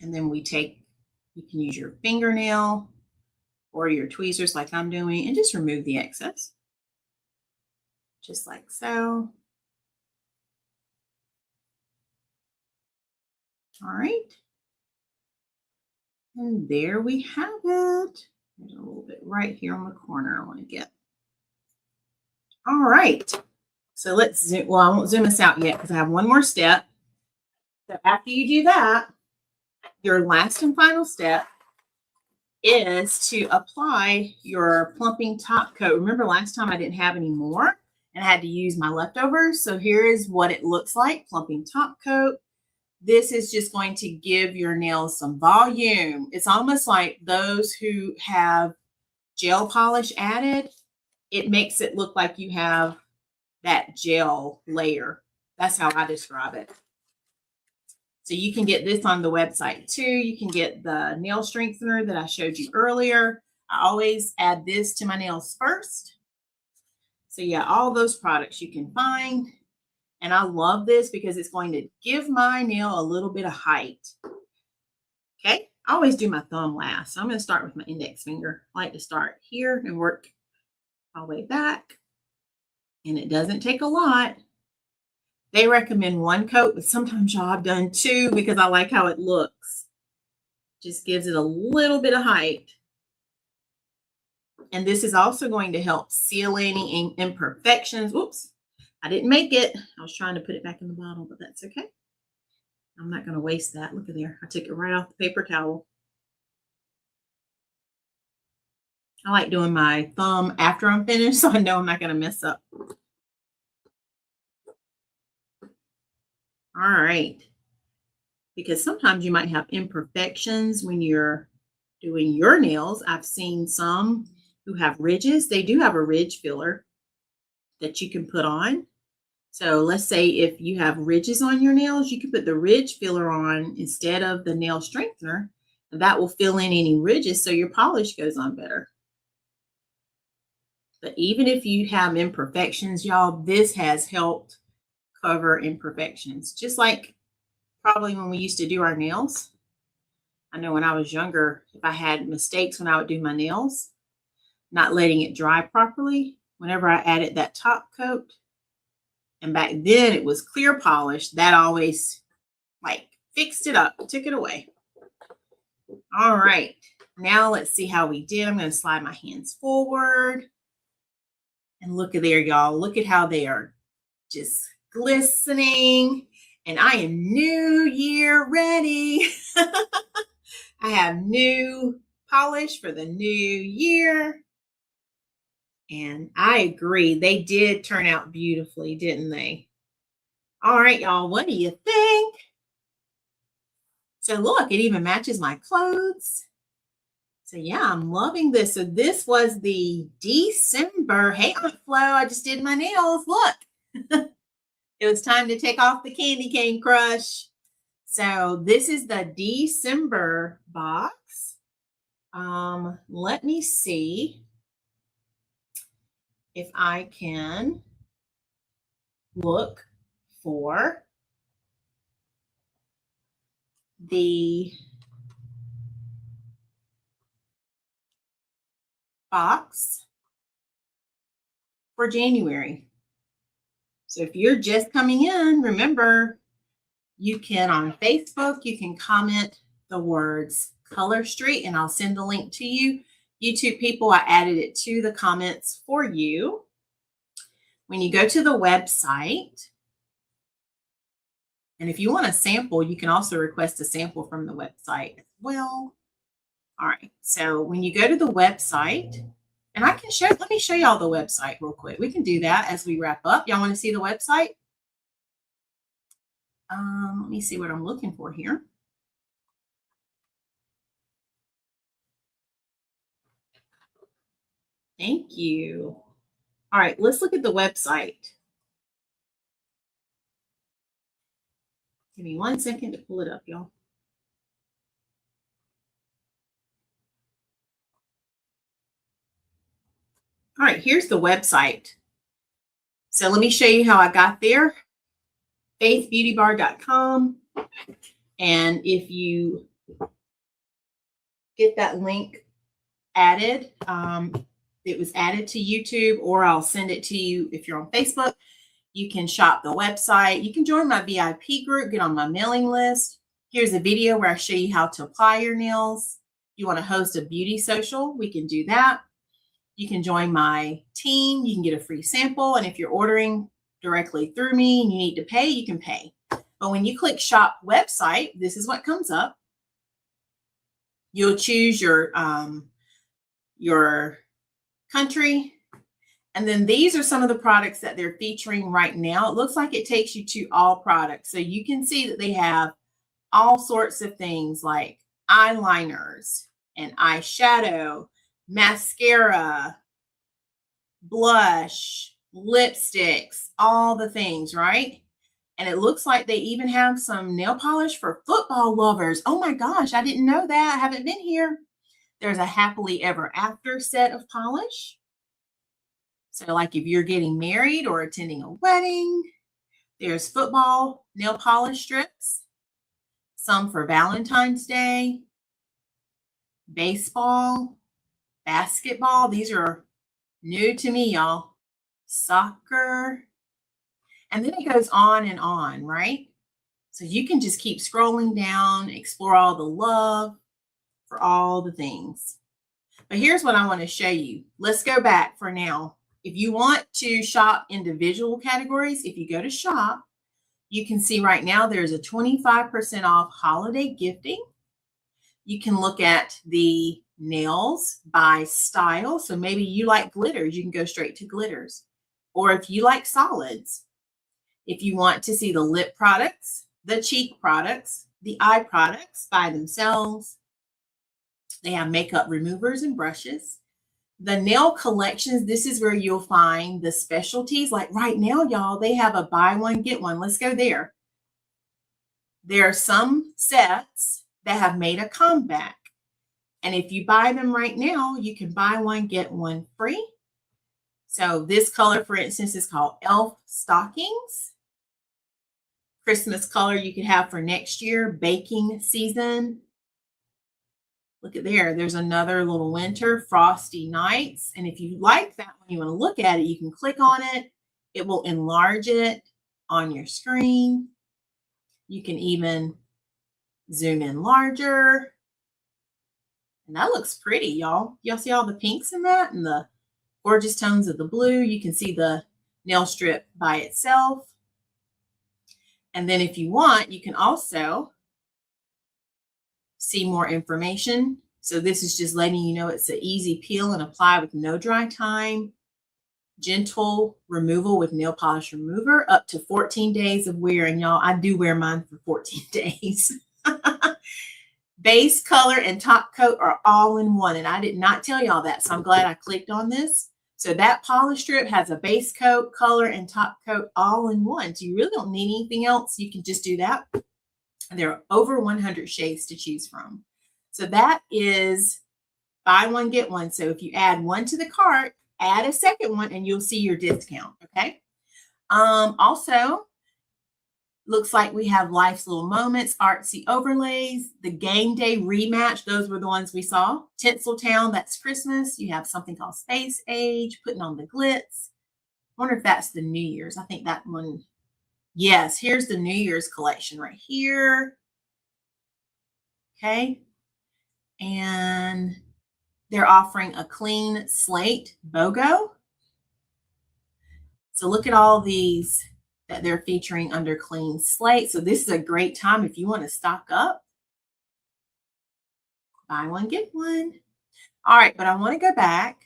And then you can use your fingernail or your tweezers like I'm doing and just remove the excess. Just like so. All right. And there we have it. There's a little bit right here on the corner I want to get. All right. So let's zoom. Well, I won't zoom this out yet because I have one more step. So after you do that, your last and final step is to apply your plumping top coat. Remember last time I didn't have any more and I had to use my leftovers. So here is what it looks like, plumping top coat. This is just going to give your nails some volume. It's almost like those who have gel polish added. It makes it look like you have that gel layer. That's how I describe it. So you can get this on the website too. You can get the nail strengthener that I showed you earlier. I always add this to my nails first. So yeah, all those products you can find. And I love this because it's going to give my nail a little bit of height. Okay, I always do my thumb last. So I'm going to start with my index finger. I like to start here and work all the way back. And it doesn't take a lot. They recommend one coat, but sometimes y'all have done two because I like how it looks. Just gives it a little bit of height. And this is also going to help seal any imperfections. Whoops, I didn't make it. I was trying to put it back in the bottle, but that's okay. I'm not going to waste that. Look at there. I took it right off the paper towel. I like doing my thumb after I'm finished, so I know I'm not going to mess up. All right. Because sometimes you might have imperfections when you're doing your nails. I've seen some who have ridges. They do have a ridge filler that you can put on. So let's say if you have ridges on your nails, you can put the ridge filler on instead of the nail strengthener. And that will fill in any ridges so your polish goes on better. But even if you have imperfections, y'all, this has helped cover imperfections. Just like probably when we used to do our nails. I know when I was younger, if I had mistakes when I would do my nails, not letting it dry properly, whenever I added that top coat, and back then it was clear polish, that always like fixed it up, took it away. All right, now let's see how we did. I'm going to slide my hands forward. And look at there, y'all. Look at how they are just glistening. And I am New Year ready. I have new polish for the new year. And I agree. They did turn out beautifully, didn't they? All right, y'all. What do you think? So look, it even matches my clothes. So yeah, I'm loving this. So this was the December. Hey, Aunt Flo, I just did my nails. Look. It was time to take off the candy cane crush. So this is the December box. Let me see if I can look for the box for January. So if you're just coming in, remember, you can on Facebook, you can comment the words Color Street and I'll send the link to you. YouTube people, I added it to the comments for you. When you go to the website, and if you want a sample, you can also request a sample from the website as well. All right, so when you go to the website, and I can let me show y'all the website real quick. We can do that as we wrap up. Y'all want to see the website? Let me see what I'm looking for here. Thank you. All right, let's look at the website. Give me 1 second to pull it up, y'all. All right, here's the website. So let me show you how I got there. faithbeautybar.com. And if you get that link added, it was added to YouTube, or I'll send it to you if you're on Facebook. You can shop the website. You can join my VIP group, get on my mailing list. Here's a video where I show you how to apply your nails. If you want to host a beauty social, we can do that. You can join my team. You can get a free sample. And if you're ordering directly through me and you need to pay, you can pay. But when you click shop website, this is what comes up. You'll choose your country. And then these are some of the products that they're featuring right now. It looks like it takes you to all products. So you can see that they have all sorts of things like eyeliners and eyeshadow, mascara, blush, lipsticks, all the things, right? And it looks like they even have some nail polish for football lovers. Oh my gosh, I didn't know that. I haven't been here. There's a happily ever after set of polish. So like if you're getting married or attending a wedding, there's football nail polish strips, some for Valentine's Day, baseball, basketball. These are new to me, y'all. Soccer. And then it goes on, right? So you can just keep scrolling down, explore all the love for all the things. But here's what I want to show you. Let's go back for now. If you want to shop individual categories, if you go to shop, you can see right now there's a 25% off holiday gifting. You can look at the nails by style. So maybe you like glitters, you can go straight to glitters. Or if you like solids, if you want to see the lip products, the cheek products, the eye products by themselves, they have makeup removers and brushes. The nail collections, this is where you'll find the specialties. Like right now, y'all, they have a buy one, get one. Let's go there. There are some sets that have made a comeback. And if you buy them right now, you can buy one, get one free. So this color, for instance, is called Elf Stockings. Christmas color you could have for next year, baking season. Look at there. There's another little winter, Frosty Nights. And if you like that one, you want to look at it, you can click on it. It will enlarge it on your screen. You can even zoom in larger. And that looks pretty, y'all. Y'all see all the pinks in that and the gorgeous tones of the blue. You can see the nail strip by itself. And then if you want, you can also see more information. So this is just letting you know it's an easy peel and apply with no dry time. Gentle removal with nail polish remover, up to 14 days of wear. And y'all, I do wear mine for 14 days. Base color and top coat are all in one. And I did not tell y'all that, so I'm glad I clicked on this. So that polish strip has a base coat, color, and top coat all in one. So you really don't need anything else. You can just do that. There are over 100 shades to choose from. So that is buy one, get one. So if you add one to the cart, add a second one and you'll see your discount, okay? Also, looks like we have Life's Little Moments, Artsy Overlays, the Game Day Rematch. Those were the ones we saw. Tinseltown, that's Christmas. You have something called Space Age, Putting on the Glitz. I wonder if that's the New Year's. I think that one. Yes, here's the New Year's collection right here. Okay. And they're offering a clean slate BOGO. So look at all these that they're featuring under clean slate. So this is a great time if you want to stock up. Buy one, get one. All right, but I want to go back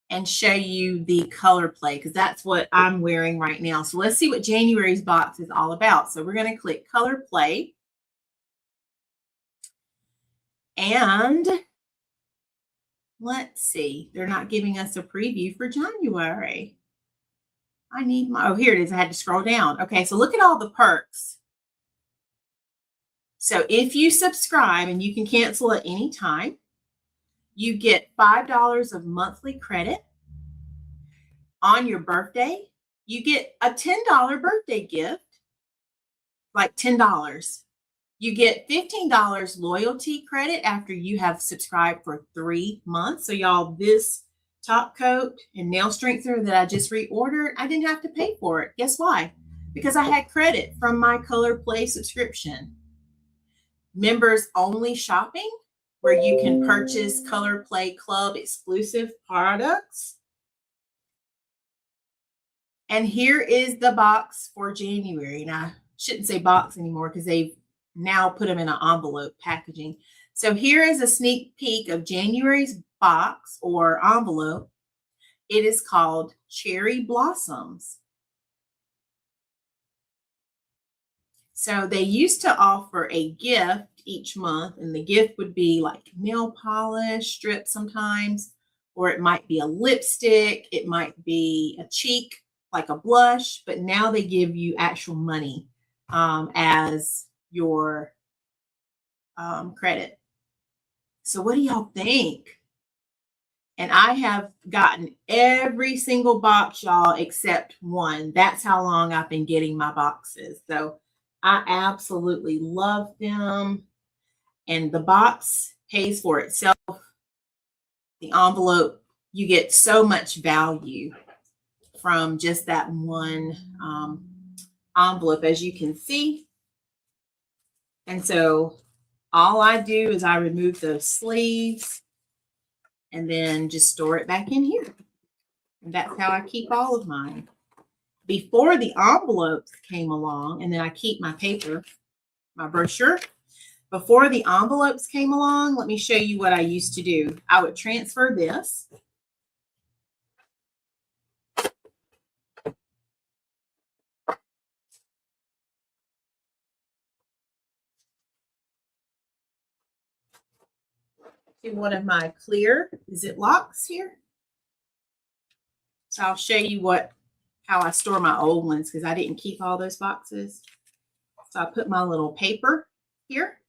and show you the color play because that's what I'm wearing right now. So let's see what January's box is all about. So we're going to click color play. And let's see. They're not giving us a preview for January. I need my, oh, here it is. I had to scroll down. Okay, so look at all the perks. So if you subscribe, and you can cancel at any time, you get $5 of monthly credit on your birthday. You get a $10 birthday gift, like $10. You get $15 loyalty credit after you have subscribed for 3 months. So y'all, this top coat and nail strengthener that I just reordered, I didn't have to pay for it. Guess why? Because I had credit from my Color Play subscription. Members only shopping, where you can purchase Color Play Club exclusive products. And here is the box for January. Now, I shouldn't say box anymore because they've now put them in an envelope packaging. So here is a sneak peek of January's box or envelope. It is called Cherry Blossoms. So they used to offer a gift each month, and the gift would be like nail polish strips sometimes, or it might be a lipstick, it might be a cheek, like a blush, but now they give you actual money as your credit. So what do y'all think? And I have gotten every single box, y'all, except one. That's how long I've been getting my boxes. So I absolutely love them. And the box pays for itself. The envelope, you get so much value from just that one envelope, as you can see. And so all I do is I remove those sleeves and then just store it back in here. And that's how I keep all of mine. Before the envelopes came along, and then I keep my paper, my brochure. Before the envelopes came along, let me show you what I used to do. I would transfer this. To one of my clear Ziplocs here. So I'll show you how I store my old ones because I didn't keep all those boxes. So I put my little paper here.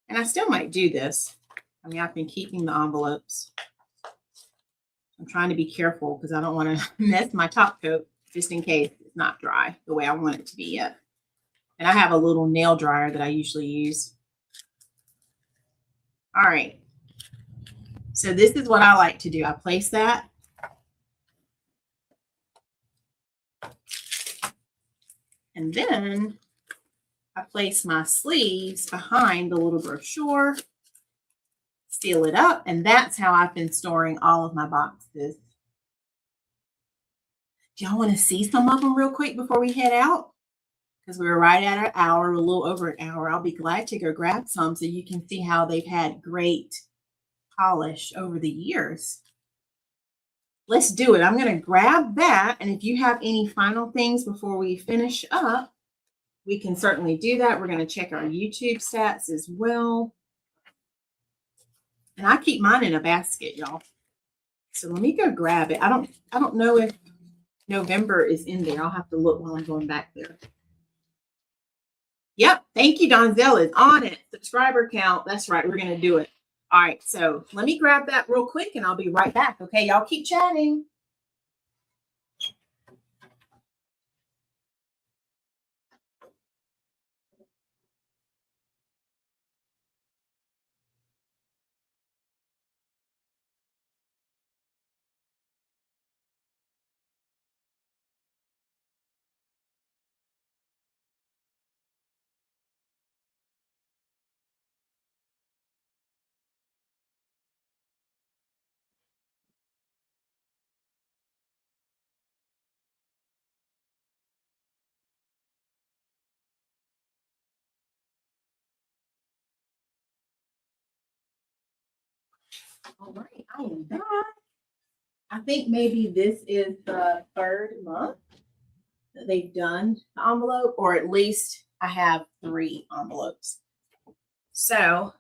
And I still might do this. I mean, I've been keeping the envelopes. I'm trying to be careful because I don't want to mess my top coat just in case it's not dry the way I want it to be yet. And I have a little nail dryer that I usually use. All right. So this is what I like to do. I place that. And then I place my sleeves behind the little brochure, seal it up, and that's how I've been storing all of my boxes. Do y'all want to see some of them real quick before we head out? Because we're right at an hour, a little over an hour. I'll be glad to go grab some so you can see how they've had great polish over the years. Let's do it. I'm going to grab that. And if you have any final things before we finish up, we can certainly do that. We're going to check our YouTube stats as well. And I keep mine in a basket, y'all. So let me go grab it. I don't know if November is in there. I'll have to look while I'm going back there. Yep. Thank you. Donzell is on it. Subscriber count. That's right. We're going to do it. All right. So let me grab that real quick and I'll be right back. Okay. Y'all keep chatting. All right, I am back. I think maybe this is the third month that they've done the envelope, or at least I have 3 envelopes. So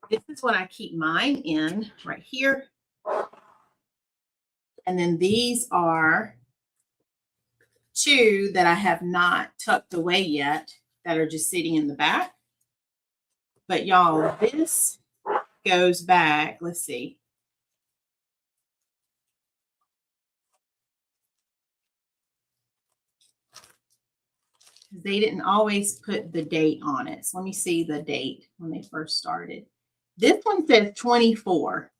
this is what I keep mine in right here. And then these are 2 that I have not tucked away yet that are just sitting in the back. But y'all, this goes back, let's see. They didn't always put the date on it. So let me see the date when they first started. This one says 24.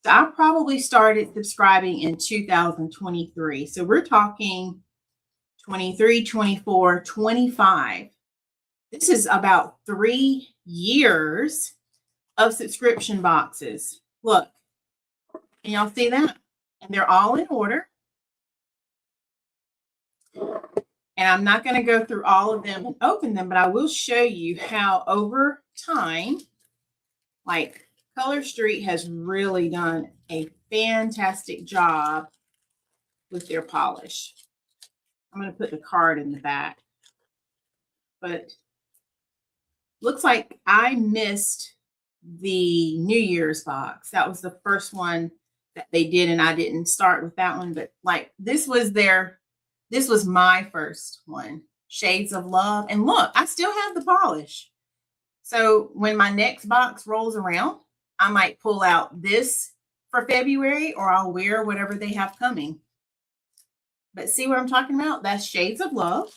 So I probably started subscribing in 2023. So we're talking 23, 24, 25. This is about 3 years of subscription boxes. Look, can y'all see that? And they're all in order. And I'm not going to go through all of them and open them, but I will show you how over time, like Color Street has really done a fantastic job with their polish. I'm going to put the card in the back. But looks like I missed the New Year's box. That was the first one that they did, and I didn't start with that one. But like this was my first one, Shades of Love. And look, I still have the polish. So when my next box rolls around, I might pull out this for February, or I'll wear whatever they have coming. But see what I'm talking about? That's Shades of Love.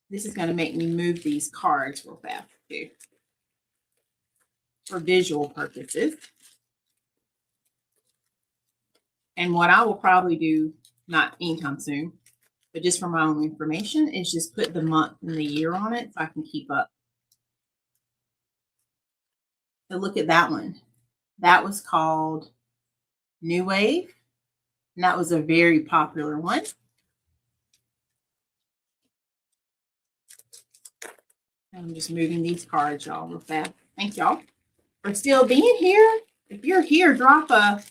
This is going to make me move these cards real fast too, for visual purposes. And what I will probably do, not anytime soon, but just for my own information, is just put the month and the year on it so I can keep up. So look at that one. That was called New Wave. And that was a very popular one. I'm just moving these cards, y'all, real fast. Thank y'all for still being here. If you're here, drop a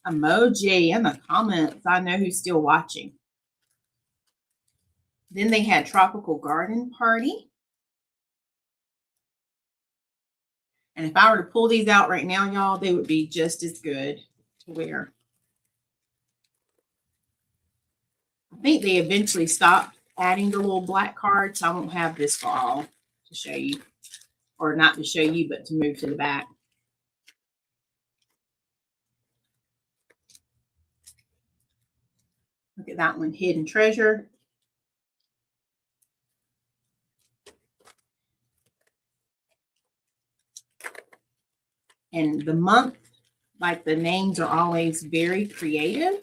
emoji in the comments. I know who's still watching. Then they had Tropical Garden Party. And if I were to pull these out right now, y'all, they would be just as good to wear. I think they eventually stopped adding the little black cards. So I won't have this for all to show you, or not to show you, but to move to the back. Look at that one, Hidden Treasure. And the month, like the names are always very creative.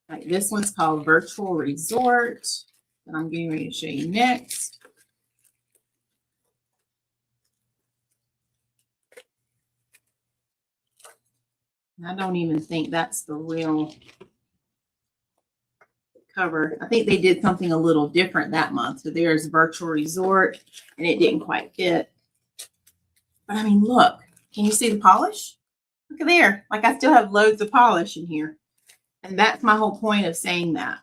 Like this one's called Virtual Resort, that I'm getting ready to show you next. And I don't even think that's the real cover. I think they did something a little different that month. So there's Virtual Resort, and it didn't quite fit. But I mean, look, can you see the polish? Look at there. Like I still have loads of polish in here. And that's my whole point of saying that.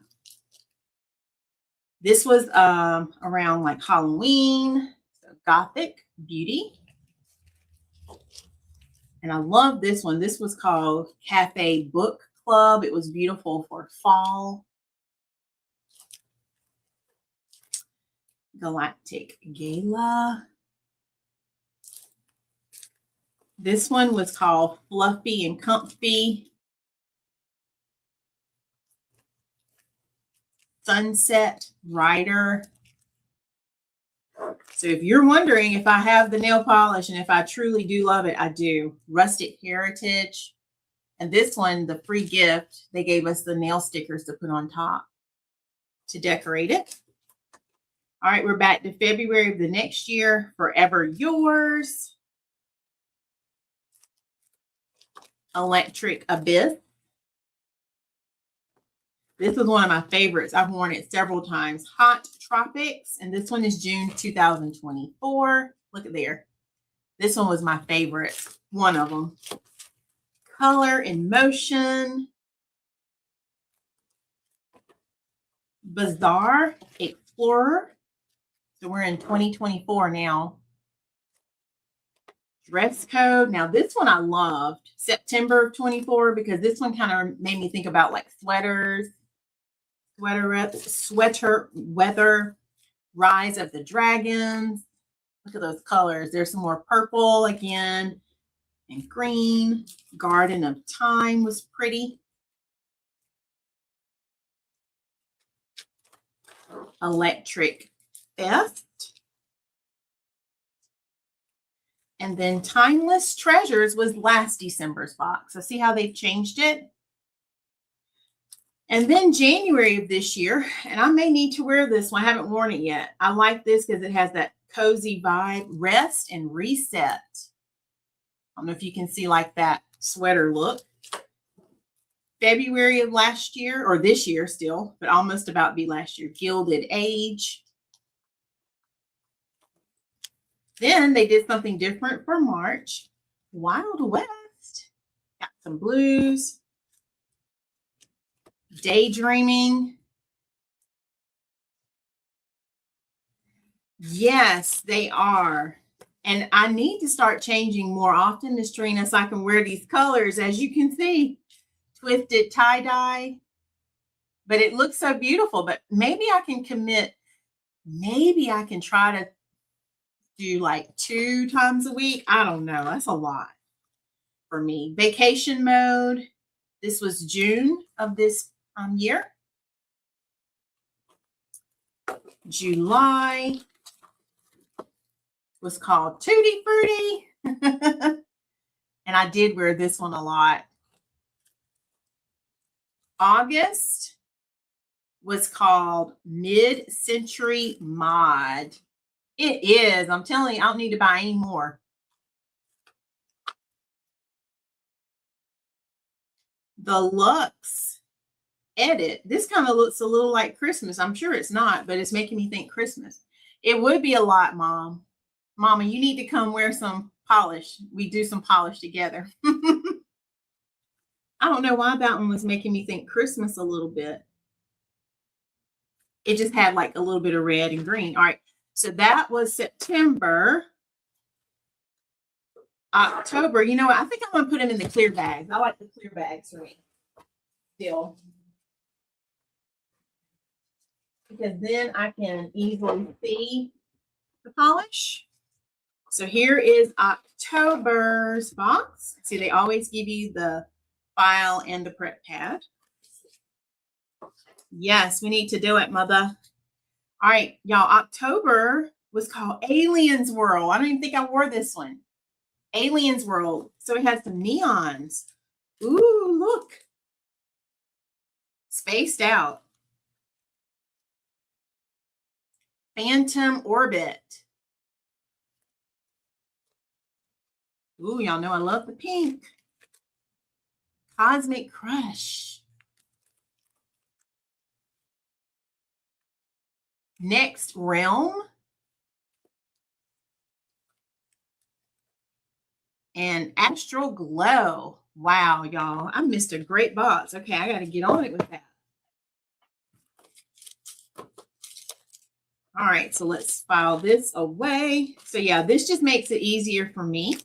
This was around like Halloween, so Gothic Beauty. And I love this one. This was called Cafe Book Club. It was beautiful for fall. Galactic Gala. This one was called Fluffy and Comfy. Sunset Rider. So if you're wondering if I have the nail polish and if I truly do love it, I do. Rustic Heritage. And this one, the free gift, they gave us the nail stickers to put on top to decorate it. All right, we're back to February of the next year. Forever Yours. Electric Abyss. This is one of my favorites. I've worn it several times. Hot Tropics. And this one is June 2024. Look at there. This one was my favorite. One of them. Color in Motion. Bazaar Explorer. So we're in 2024 now. Dress Code. Now this one I loved. September of 24, because this one kind of made me think about like sweaters. Sweater Weather, Rise of the Dragons. Look at those colors. There's some more purple again and green. Garden of Time was pretty. Electric Theft. And then Timeless Treasures was last December's box. So see how they've changed it? And then January of this year, and I may need to wear this one. I haven't worn it yet. I like this because it has that cozy vibe, Rest and Reset. I don't know if you can see like that sweater look. February of last year, or this year still, but almost about to be last year, Gilded Age. Then they did something different for March. Wild West. Got some blues. Daydreaming. Yes, they are. And I need to start changing more often, Miss Trina, so I can wear these colors. As you can see, twisted tie-dye. But it looks so beautiful. But maybe I can commit. Maybe I can try to do like 2 times a week. I don't know. That's a lot for me. Vacation mode. This was June of this year. July was called Tutti Frutti. And I did wear this one a lot. August was called Mid-Century Mod. It is. I'm telling you, I don't need to buy any more. The Luxe Edit. This kind of looks a little like Christmas. I'm sure it's not, but it's making me think Christmas. It would be a lot, Mom. Mama, you need to come wear some polish. We do some polish together. I don't know why that one was making me think Christmas a little bit. It just had like a little bit of red and green. All right. So that was September. October. You know what? I think I'm going to put them in the clear bags. I like the clear bags for me. Still. Because then I can easily see the polish. So here is October's box. See, they always give you the file and the prep pad. Yes, we need to do it, Mother. All right, y'all. October was called Aliens World. I don't even think I wore this one. Aliens World. So it has some neons. Ooh, look. Spaced out. Phantom Orbit. Ooh, y'all know I love the pink. Cosmic Crush. Next Realm. And Astral Glow. Wow, y'all. I missed a great box. Okay, I got to get on it with that. All right, so let's file this away. So yeah, this just makes it easier for me.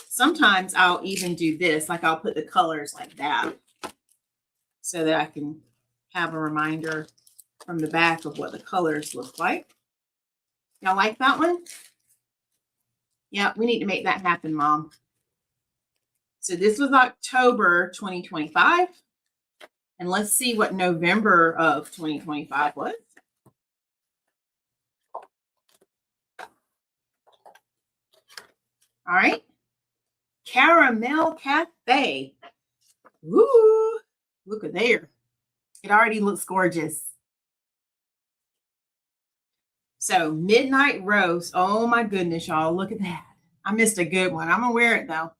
Sometimes I'll even do this, like I'll put the colors like that so that I can have a reminder from the back of what the colors look like. Y'all like that one? Yeah, we need to make that happen, Mom. So this was October 2025. And let's see what November of 2025 was. All right. Caramel Cafe. Woo! Look at there. It already looks gorgeous. So Midnight Roast. Oh my goodness, y'all. Look at that. I missed a good one. I'm going to wear it though.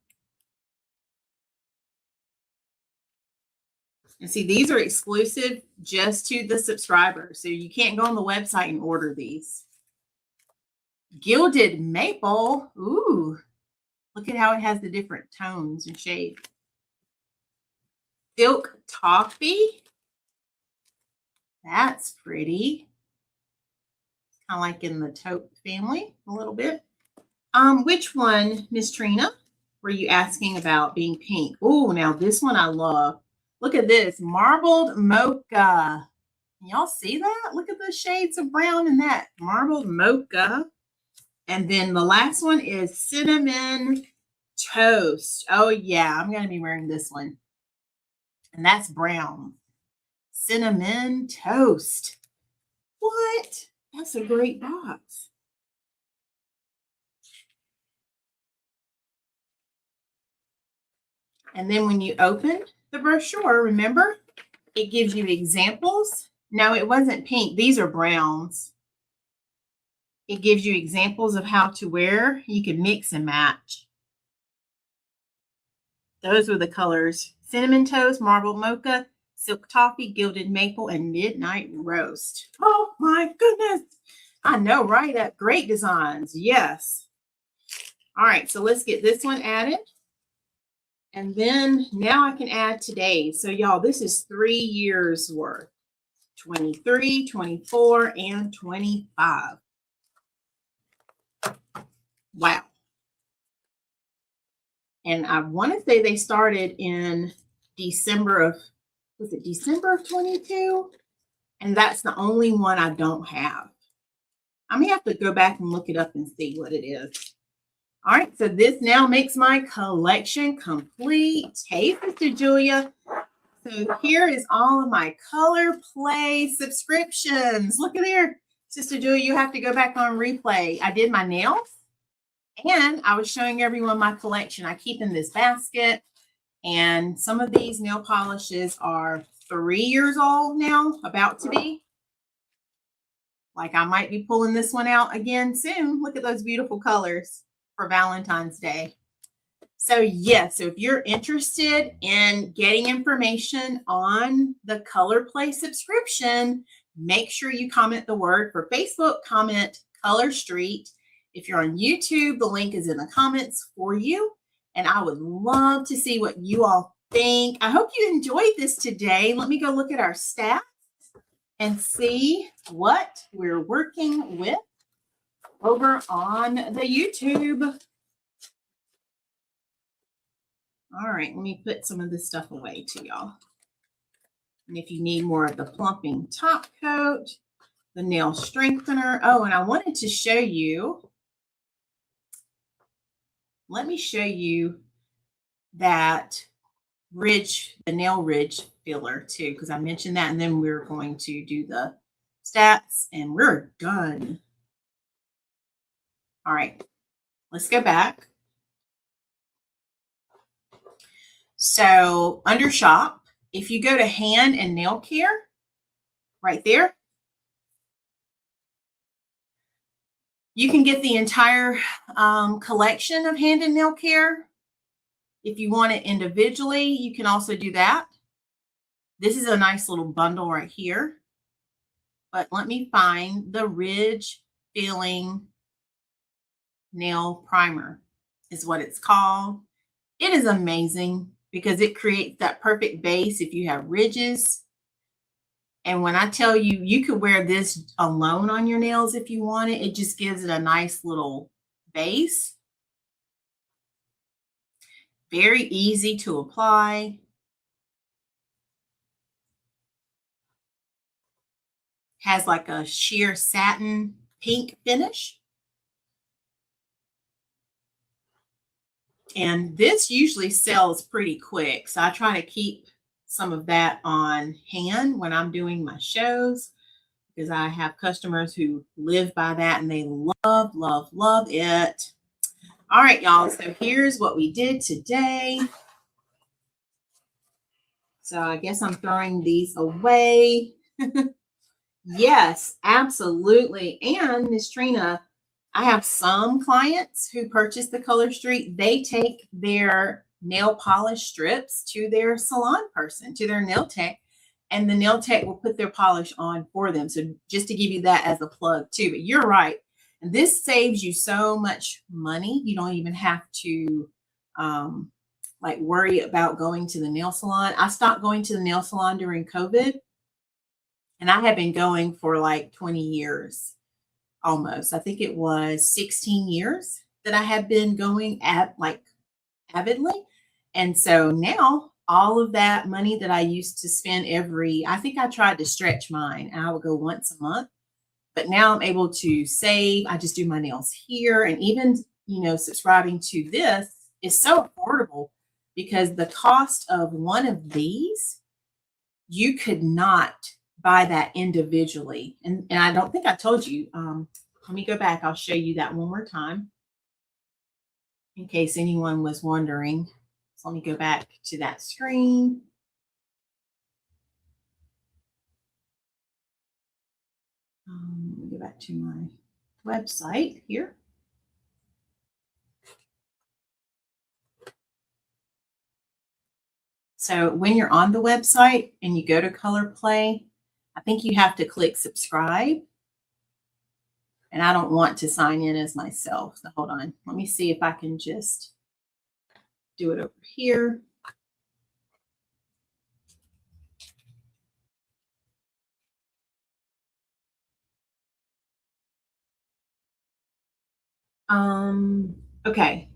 And see, these are exclusive just to the subscribers. So you can't go on the website and order these. Gilded Maple. Ooh. Look at how it has the different tones and shades. Silk Toffee. That's pretty. Kind of like in the taupe family a little bit. Which one, Miss Trina, were you asking about being pink? Oh, now this one I love. Look at this. Marbled Mocha. Can y'all see that? Look at the shades of brown in that. Marbled Mocha. And then the last one is Cinnamon Toast. Oh, yeah. I'm going to be wearing this one. And that's brown. Cinnamon toast. What? That's a great box. And then when you open the brochure, remember, it gives you examples. No, it wasn't pink. These are browns. It gives you examples of how to wear. You can mix and match. Those were the colors: cinnamon toast, marbled mocha, silk toffee, gilded maple, and midnight roast. Oh my goodness. I know, right? Great designs. Yes. All right, so let's get this one added. And then now I can add today's. So y'all, this is 3 years worth. 23, 24, and 25. Wow. And I want to say they started in December of 22? And that's the only one I don't have. I may have to go back and look it up and see what it is. All right, so this now makes my collection complete. Hey, Sister Julia. So here is all of my Color Play subscriptions. Look at there. Sister Julia, you have to go back on replay. I did my nails and I was showing everyone my collection. I keep in this basket, and some of these nail polishes are 3 years old now, about to be. Like I might be pulling this one out again soon. Look at those beautiful colors for Valentine's Day. So yes, so if you're interested in getting information on the Color Play subscription, make sure you comment the word. For Facebook, comment Color Street. If you're on YouTube, the link is in the comments for you. And I would love to see what you all think. I hope you enjoyed this today. Let me go look at our stats and see what we're working with over on the YouTube. All right, let me put some of this stuff away too, y'all. And if you need more of the plumping top coat, the nail strengthener. Oh, and I wanted to show you, let me show you that ridge, the nail ridge filler too, because I mentioned that, and then we're going to do the stats and we're done. All right, let's go back. So under shop, if you go to hand and nail care, right there, you can get the entire collection of hand and nail care. If you want it individually, you can also do that. This is a nice little bundle right here. But let me find the Ridge Filling Nail Primer is what it's called. It is amazing because it creates that perfect base if you have ridges. And when I tell you, you could wear this alone on your nails if you want it. It just gives it a nice little base. Very easy to apply. Has like a sheer satin pink finish. And this usually sells pretty quick. So I try to keep some of that on hand when I'm doing my shows, because I have customers who live by that and they love, love, love it. All right, y'all. So here's what we did today. So I guess I'm throwing these away. Yes, absolutely. And Miss Trina, I have some clients who purchase the Color Street. They take their nail polish strips to their salon person, to their nail tech, and the nail tech will put their polish on for them. So just to give you that as a plug too. But you're right. And this saves you so much money. You don't even have to like worry about going to the nail salon. I stopped going to the nail salon during COVID, and I have been going for like 20 years. Almost. I think it was 16 years that I have been going at like avidly. And so now all of that money that I used to spend I think I tried to stretch mine. I would go once a month, but now I'm able to save. I just do my nails here. And even, subscribing to this is so affordable because the cost of one of these you could not buy that individually. And I don't think I told you. Let me go back. I'll show you that one more time in case anyone was wondering. So let me go back to that screen. Let me go back to my website here. So when you're on the website and you go to Color Play, I think you have to click subscribe. And I don't want to sign in as myself. So hold on. Let me see if I can just do it over here. Okay.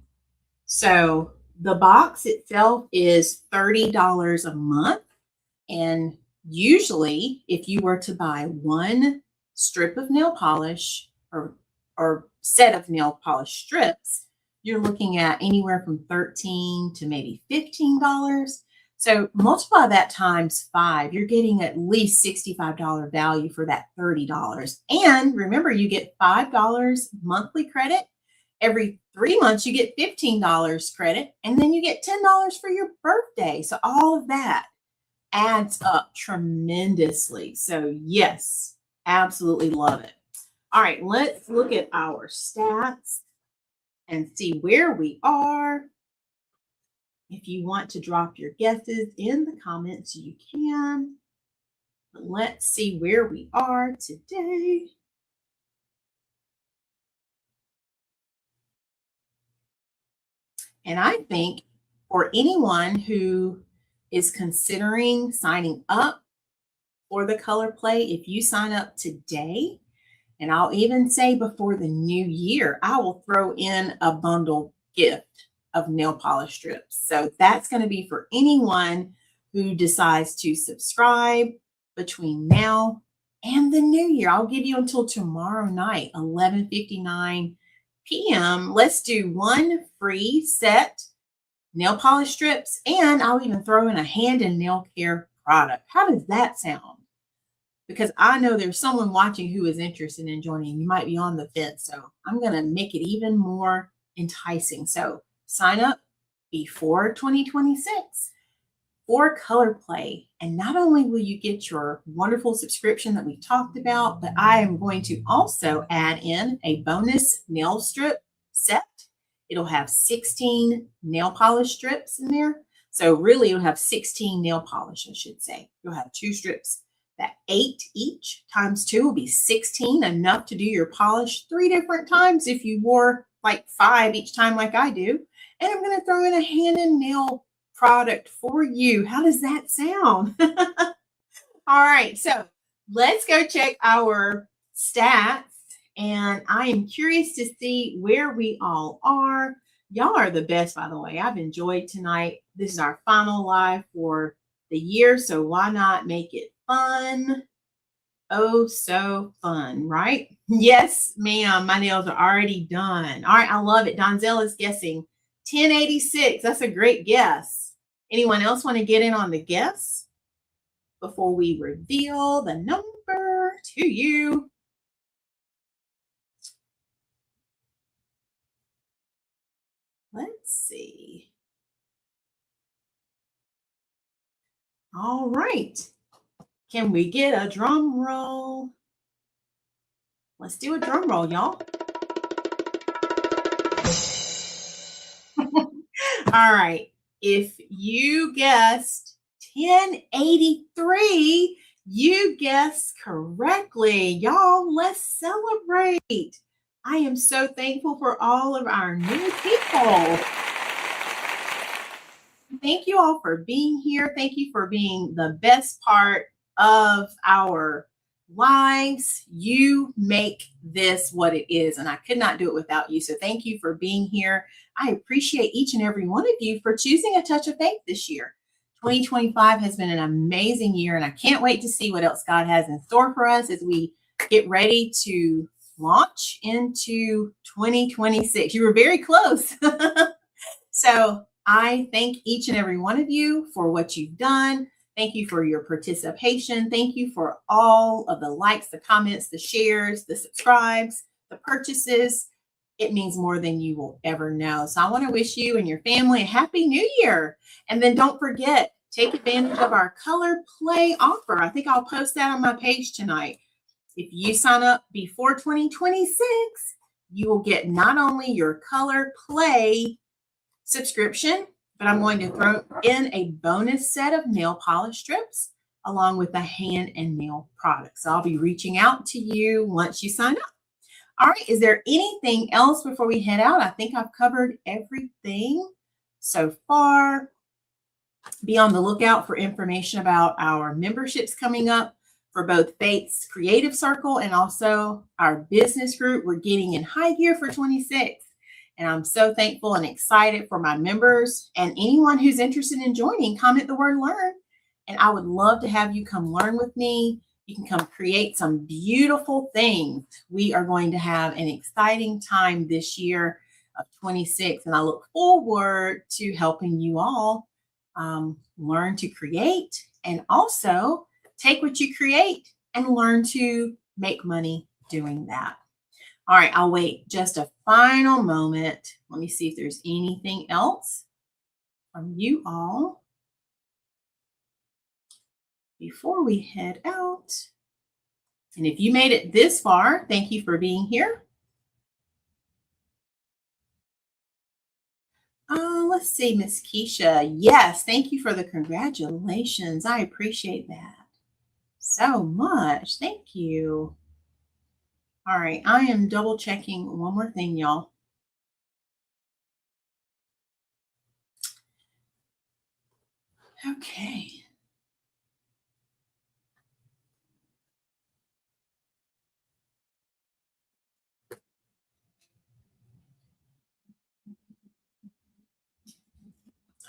So the box itself is $30 a month. And usually, if you were to buy one strip of nail polish or set of nail polish strips, you're looking at anywhere from $13 to maybe $15. So multiply that times 5, you're getting at least $65 value for that $30. And remember, you get $5 monthly credit. Every 3 months, you get $15 credit, and then you get $10 for your birthday. So all of that adds up tremendously. So yes, absolutely love it. All right, let's look at our stats and see where we are. If you want to drop your guesses in the comments, you can. But let's see where we are today. And I think for anyone who is considering signing up for the Color Play, if you sign up today, and I'll even say before the new year, I will throw in a bundle gift of nail polish strips. So that's going to be for anyone who decides to subscribe between now and the new year. I'll give you until tomorrow night, 11:59 p.m. Let's do one free set nail polish strips, and I'll even throw in a hand and nail care product. How does that sound? Because I know there's someone watching who is interested in joining. You might be on the fence, so I'm going to make it even more enticing. So sign up before 2026 for Color Play. And not only will you get your wonderful subscription that we talked about, but I am going to also add in a bonus nail strip set. It'll have 16 nail polish strips in there. So really, you'll have 16 nail polish, I should say. You'll have 2 strips. That 8 each times 2 will be 16, enough to do your polish 3 different times if you wore like 5 each time like I do. And I'm going to throw in a hand and nail product for you. How does that sound? All right, so let's go check our stats. And I am curious to see where we all are. Y'all are the best, by the way. I've enjoyed tonight. This is our final live for the year, so why not make it fun? Oh, so fun, right? Yes, ma'am. My nails are already done. All right, I love it. Donzell is guessing 1086. That's a great guess. Anyone else want to get in on the guess before we reveal the number to you? Let's see. All right. Can we get a drum roll? Let's do a drum roll, y'all. All right. If you guessed 1083, you guessed correctly. Y'all, let's celebrate. I am so thankful for all of our new people. Thank you all for being here. Thank you for being the best part of our lives. You make this what it is, and I could not do it without you. So thank you for being here. I appreciate each and every one of you for choosing A Touch of Faith this year. 2025 has been an amazing year, and I can't wait to see what else God has in store for us as we get ready to launch into 2026. You were very close. So I thank each and every one of you for what you've done. Thank you for your participation. Thank you for all of the likes, the comments, the shares, the subscribes, the purchases. It means more than you will ever know. So I want to wish you and your family a happy new year. And then don't forget, take advantage of our color play offer. I think I'll post that on my page tonight. If you sign up before 2026, you will get not only your color play subscription, but I'm going to throw in a bonus set of nail polish strips along with the hand and nail products. So I'll be reaching out to you once you sign up. All right, is there anything else before we head out? I think I've covered everything so far. Be on the lookout for information about our memberships coming up for both Faith's Creative Circle and also our business group. We're getting in high gear for 26. And I'm so thankful and excited for my members and anyone who's interested in joining. Comment the word learn. And I would love to have you come learn with me. You can come create some beautiful things. We are going to have an exciting time this year of 26. And I look forward to helping you all learn to create and also take what you create and learn to make money doing that. All right, I'll wait just a final moment. Let me see if there's anything else from you all before we head out. And if you made it this far, thank you for being here. Let's see, Miss Keisha. Yes, thank you for the congratulations. I appreciate that so much. Thank you. All right, I am double checking one more thing, y'all. Okay.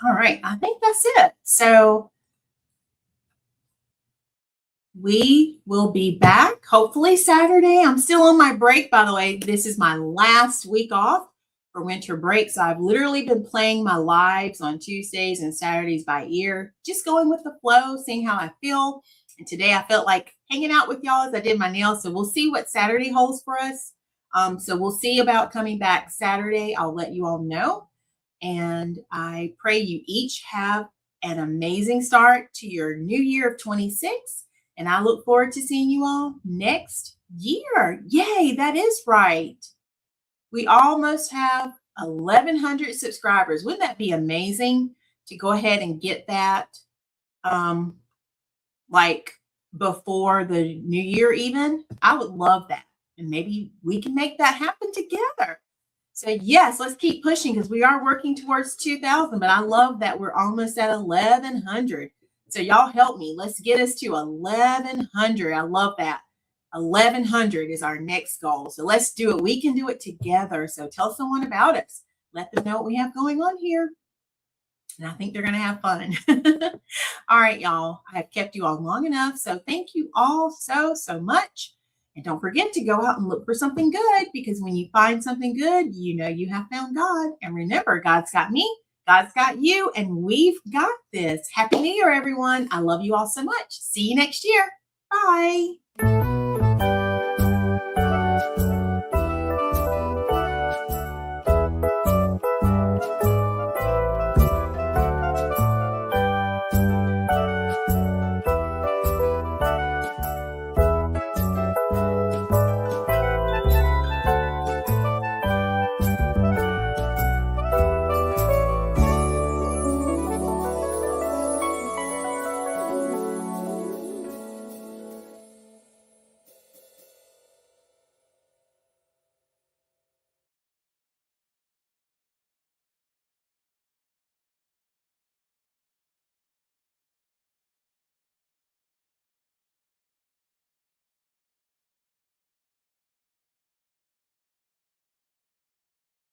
All right, I think that's it. So we will be back hopefully Saturday. I'm still on my break, by the way. This is my last week off for winter break. So I've literally been playing my lives on Tuesdays and Saturdays by ear, just going with the flow, seeing how I feel. And today I felt like hanging out with y'all as I did my nails. So we'll see what Saturday holds for us. So we'll see about coming back Saturday. I'll let you all know. And I pray you each have an amazing start to your new year of 26. And I look forward to seeing you all next year. Yay, that is right. We almost have 1,100 subscribers. Wouldn't that be amazing to go ahead and get that like before the new year even? I would love that. And maybe we can make that happen together. So yes, let's keep pushing because we are working towards 2,000, but I love that we're almost at 1,100. So y'all help me. Let's get us to 1,100. I love that. 1,100 is our next goal. So let's do it. We can do it together. So tell someone about us. Let them know what we have going on here. And I think they're going to have fun. All right, y'all. I have kept you all long enough. So thank you all so much. And don't forget to go out and look for something good, because when you find something good, you know you have found God. And remember, God's got me, God's got you, and we've got this. Happy New Year, everyone. I love you all so much. See you next year. Bye.